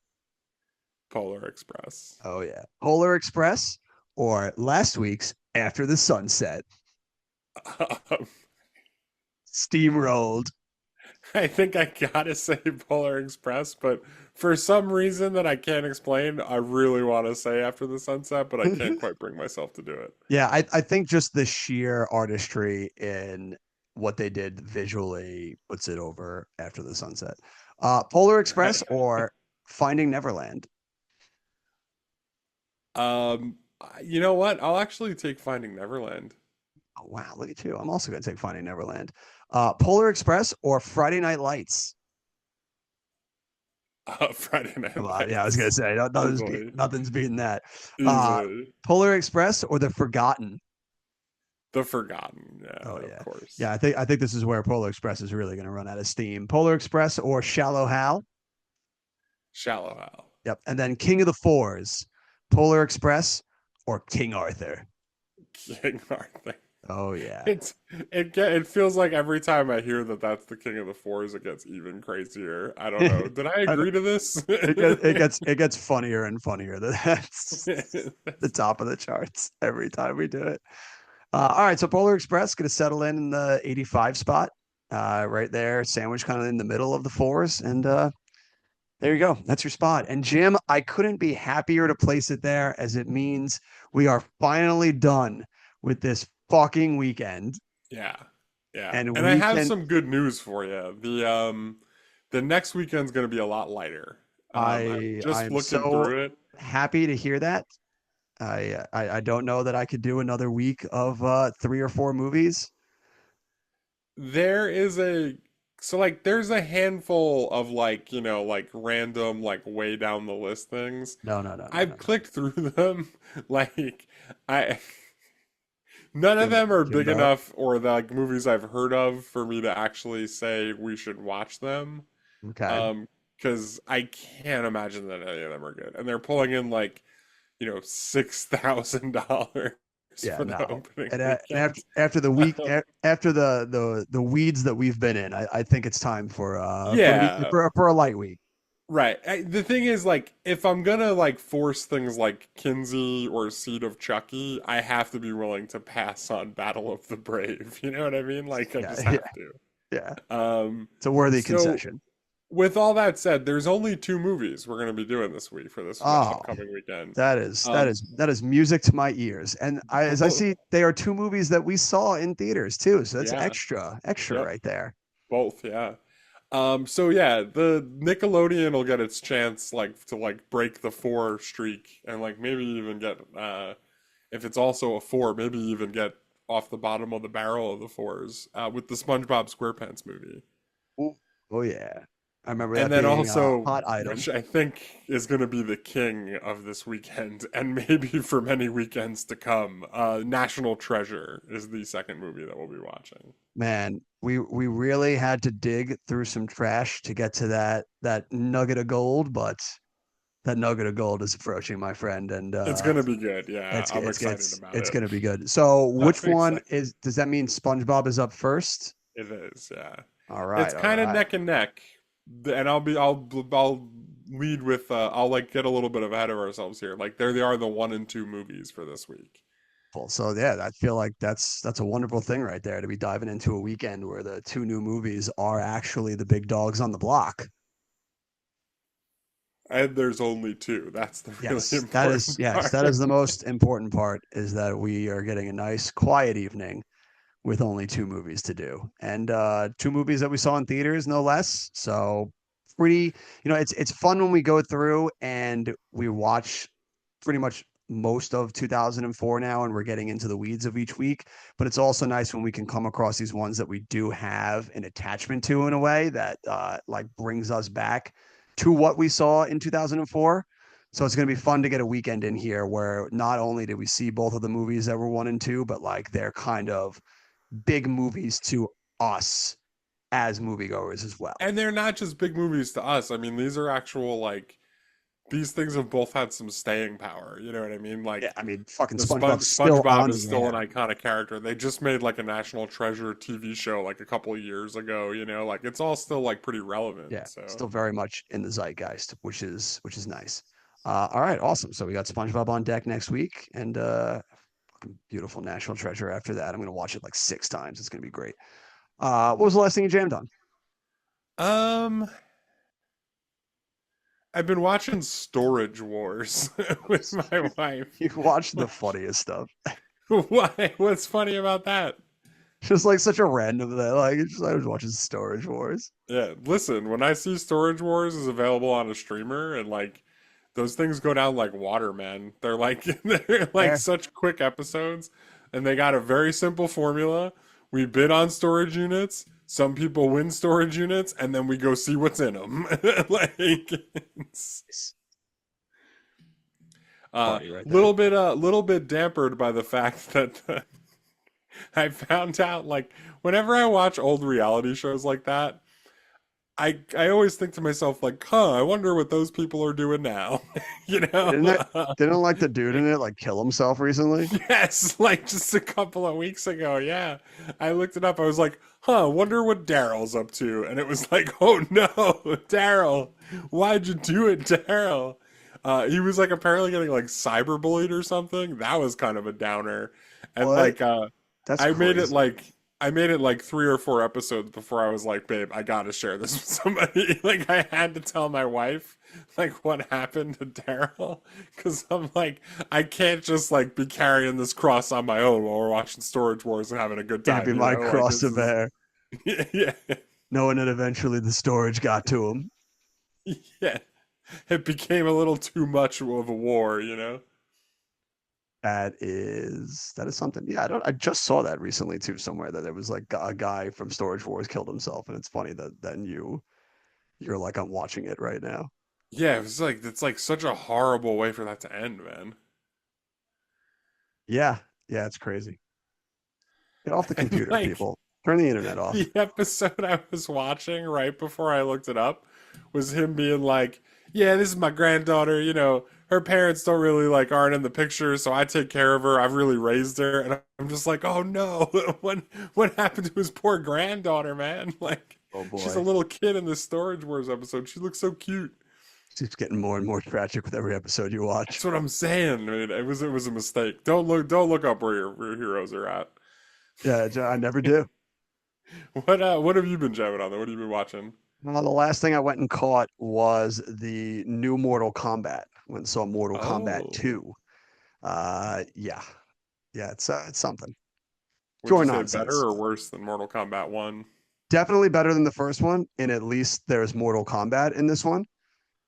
Polar Express. Oh yeah. Polar Express or last week's After the Sunset? Um, Steamrolled. I think I gotta say Polar Express, but for some reason that I can't explain, I really want to say After the Sunset, but I can't quite bring myself to do it. Yeah, I think just the sheer artistry in what they did visually puts it over After the Sunset. Polar Express Right. or Finding Neverland? You know what? I'll actually take Finding Neverland. Oh, wow, look at you. I'm also going to take Finding Neverland. Polar Express or Friday Night Lights? Friday Come Night on, yeah, I was going to Lights. say Easily. nothing's beating that. Uh, Easily. Polar Express or The Forgotten? The Forgotten. Oh Yeah, of yeah, course. yeah. I think this is where Polar Express is really going to run out of steam. Polar Express or Shallow Hal? Shallow Hal. Yep. And then King of the Fours, Polar Express or King Arthur? King Arthur. Oh yeah. It feels like every time I hear that that's the King of the Fours, it gets even crazier. I don't know. Did I I know. agree to this? It gets funnier and funnier. That's the top of the charts every time we do it. All right, so Polar Express going to settle in the 85 spot, right there, sandwich kind of in the middle of the fours, and there you go. That's your spot. And Jim, I couldn't be happier to place it there, as it means we are finally done with this fucking weekend, Yeah. Yeah. and And I we have can. some good news for you. The next weekend's going to be a lot lighter. I'm I just am looking so through it. happy to hear that. I don't know that I could do another week of 3 or 4 movies. There is a so like there's a handful of like, like random like way down the list things. No, no, no, no, no, I've no. clicked through them like I none of Jim, them are big Jimbo. enough or the like movies I've heard of for me to actually say we should watch them. Okay. Um, because I can't imagine that any of them are good. And they're pulling in like, $6,000 Yeah, for the no. opening And weekend. after the week Um, after the weeds that we've been in, I think it's time yeah, for a light week. right. The thing is, like, if I'm gonna like force things like Kinsey or Seed of Chucky, I have to be willing to pass on Battle of the Brave. You know what I mean? Like, I Yeah, just yeah, have to. yeah. Um, It's a worthy so concession. with all that said, there's only two movies we're gonna be doing this week for this Oh, upcoming weekend. that Um, is that is music to my ears. And as I see, they are 2 movies that we saw in theaters too. So that's yeah, extra yep, right there. both, yeah. So yeah, the Nickelodeon will get its chance like to like break the four streak and like maybe even get if it's also a four, maybe even get off the bottom of the barrel of the fours with the SpongeBob SquarePants movie. Ooh. Oh yeah, I remember And that then being a also, hot item. which I think is going to be the king of this weekend and maybe for many weekends to come, National Treasure is the second movie that we'll be watching. Man, we really had to dig through some trash to get to that nugget of gold, but that nugget of gold is approaching, my friend, and It's going to be good. Yeah, I'm excited about it's it. gonna be good. So, I'm which one excited. is? Does that mean SpongeBob is up first? It is, yeah. All It's right, all kind of right. neck and neck, and I'll lead with I'll like get a little bit ahead of ourselves here. Like there they are, the one and two movies for this week. Cool. So yeah, I feel like that's a wonderful thing right there to be diving into a weekend where the 2 new movies are actually the big dogs on the block. And there's only two. That's the really important That is part. the most important part is that we are getting a nice quiet evening with only 2 movies to do. And 2 movies that we saw in theaters, no less. So pretty, it's fun when we go through and we watch pretty much most of 2004 now and we're getting into the weeds of each week, but it's also nice when we can come across these ones that we do have an attachment to in a way that like brings us back to what we saw in 2004. So it's going to be fun to get a weekend in here where not only did we see both of the movies that were 1 and 2, but like they're kind of big movies to us as moviegoers as well. And they're not just big movies to us. I mean, these are actual like these things have both had some staying power. You know what I mean? Yeah, Like I mean, fucking the SpongeBob's still SpongeBob on is the still an air. iconic character. They just made like a National Treasure TV show like a couple of years ago, like it's all still like pretty relevant. Yeah, So still very much in the zeitgeist, which is nice. All right, awesome. So we got SpongeBob on deck next week, and fucking beautiful National Treasure after that. I'm gonna watch it like 6 times. It's gonna be great. What was the last thing you jammed on? Um, I've been watching Storage Wars with my wife. You watch the funniest stuff. Why? What's funny about that? Just like such a random thing. Like it's just, I was watching Storage Wars. Yeah, listen, when I see Storage Wars is available on a streamer and like those things go down like water, man. They're like they're like Fair. such quick episodes and they got a very simple formula. We bid on storage units, some people win storage units and then we go see what's in them. Like it's It's funny right there. little bit dampered by the fact that I found out like whenever I watch old reality shows like that, I always think to myself like, huh, I wonder what those people are doing now. You Didn't know? it? Didn't like the dude in it like kill himself recently? Yes, like just a couple of weeks ago, yeah. I looked it up. I was like, huh, wonder what Daryl's up to. And it was like, oh no, Daryl, why'd you do it, Daryl? He was like apparently getting like cyberbullied or something. That was kind of a downer. And What? like That's I made it crazy. like I made it like 3 or 4 episodes before I was like, babe, I gotta share this with somebody. Like I had to tell my wife like what happened to Daryl because I'm like, I can't just like be carrying this cross on my own while we're watching Storage Wars and having a good Can't be time. You my know, like cross this to is bear. yeah, Knowing that eventually the storage got to him. yeah. It became a little too much of a war, you know. That is something. Yeah, I just saw that recently too somewhere that there was like a guy from Storage Wars killed himself, and it's funny that then you're like I'm watching it right now. Yeah, it's like such a horrible way for that to end, man. Yeah, yeah, it's crazy. Get off the And computer, like people. Turn the internet off. the episode I was watching right before I looked it up was him being like, "Yeah, this is my granddaughter. You know, her parents don't really like aren't in the picture, so I take care of her. I've really raised her." And I'm just like, "Oh no, what happened to his poor granddaughter, man? Like, Oh she's a boy, little kid in this Storage Wars episode. She looks so cute." it's getting more and more tragic with every episode you watch. That's what I'm saying. I mean, it was a mistake. Don't look up where your heroes are at. Yeah, I never do. What have you been jamming on? Though? What have you been watching? The last thing I went and caught was the new Mortal Kombat. Went and saw Mortal Kombat Oh, 2. Yeah, yeah, it's something. would Pure you say better nonsense. or worse than Mortal Kombat 1? Definitely better than the first one, and at least there's Mortal Kombat in this one.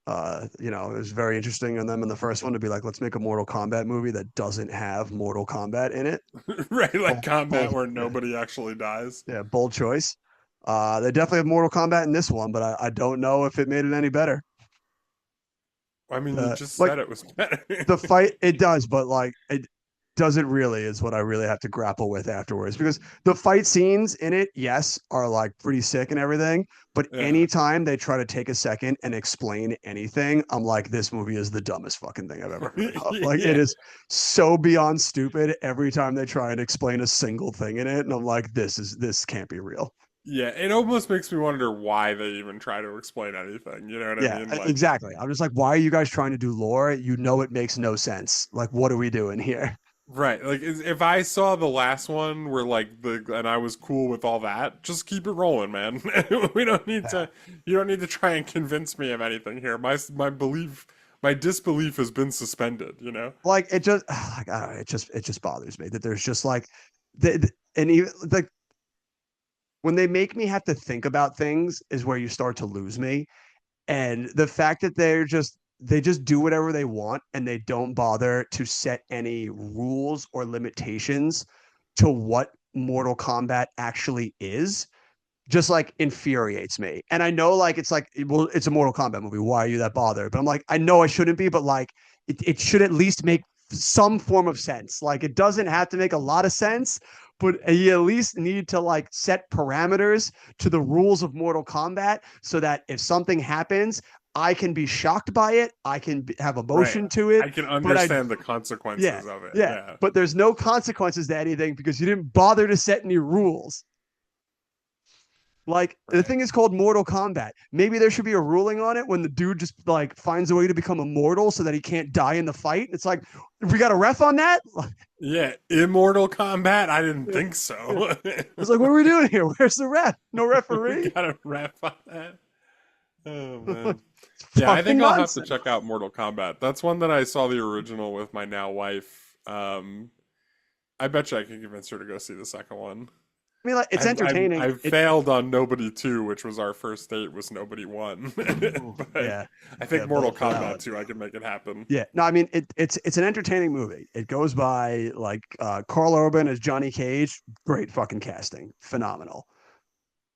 It was very interesting in them in the first one to be like, let's make a Mortal Kombat movie that doesn't have Mortal Kombat in it. Right, like Bold, combat bold, where yeah, nobody actually dies. yeah, bold choice. They definitely have Mortal Kombat in this one, but I don't know if it made it any better. I mean, you just Like said it was better. the fight, it does, but like it doesn't really is what I really have to grapple with afterwards because the fight scenes in it, yes, are like pretty sick and everything. But Yeah, anytime they try to take a second and explain anything, I'm like, this movie is the dumbest fucking thing I've ever heard of. Like it yeah, is so beyond stupid every time they try and explain a single thing in it. And I'm like, this can't be real. yeah. It almost makes me wonder why they even try to explain anything. You know what I Yeah, mean? Like, exactly. I'm just like, why are you guys trying to do lore? You know it makes no sense. Like, what are we doing here? right? Like, if I saw the last one where like and I was cool with all that, just keep it rolling, man. We don't need Yeah. to. You don't need to try and convince me of anything here. My disbelief has been suspended. You know? Like it just like I don't know, it just bothers me that there's just like and even like when they make me have to think about things is where you start to lose me. And the fact that they just do whatever they want and they don't bother to set any rules or limitations to what Mortal Kombat actually is just like infuriates me. And I know like it's like well, it's a Mortal Kombat movie. Why are you that bothered? But I'm like, I know I shouldn't be, but like it should at least make some form of sense. Like it doesn't have to make a lot of sense, but you at least need to like set parameters to the rules of Mortal Kombat so that if something happens, I can be shocked by it. I can have Right. emotion to it, I can but I understand the yeah, consequences of it. yeah. Yeah. But there's no consequences to anything because you didn't bother to set any rules. Like the thing is called Mortal Kombat. Maybe there should be a ruling on it when the dude just like finds a way to become immortal so that he can't die in the fight. It's like we got a ref on that. Yeah, Immortal Kombat. I didn't Yeah. think so. It's like, what are we doing here? Where's the ref? No We referee. got a ref on that. Oh man. Yeah, I think I'll have to check out Mortal Kombat. That's one that I saw the original with my now wife. I bet you I can convince her to go see the second one. I mean, like it's entertaining. I've failed on Nobody 2, which was our first date, was Nobody 1. But Yeah, I think yeah, Mortal both Kombat valid. 2, I can make it happen. Yeah, no, I mean it's an entertaining movie. It goes by like Carl Urban as Johnny Cage, great fucking casting, phenomenal.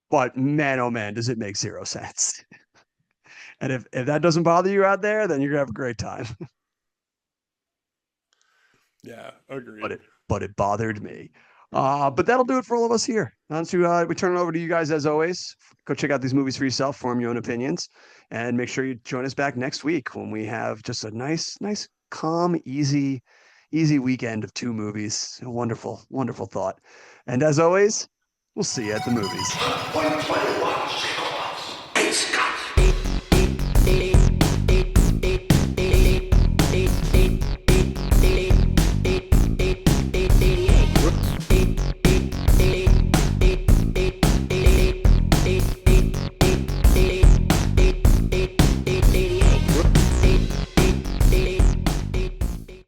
But man, oh man, does it make zero sense. And if that doesn't bother you out there, then you're gonna have a great time. Yeah, agreed. But it bothered me. But that'll do it for all of us here. On to we turn it over to you guys as always. Go check out these movies for yourself, form your own opinions, and make sure you join us back next week when we have just a nice, calm, easy weekend of 2 movies. A wonderful, wonderful thought. And as always, we'll see you at the movies.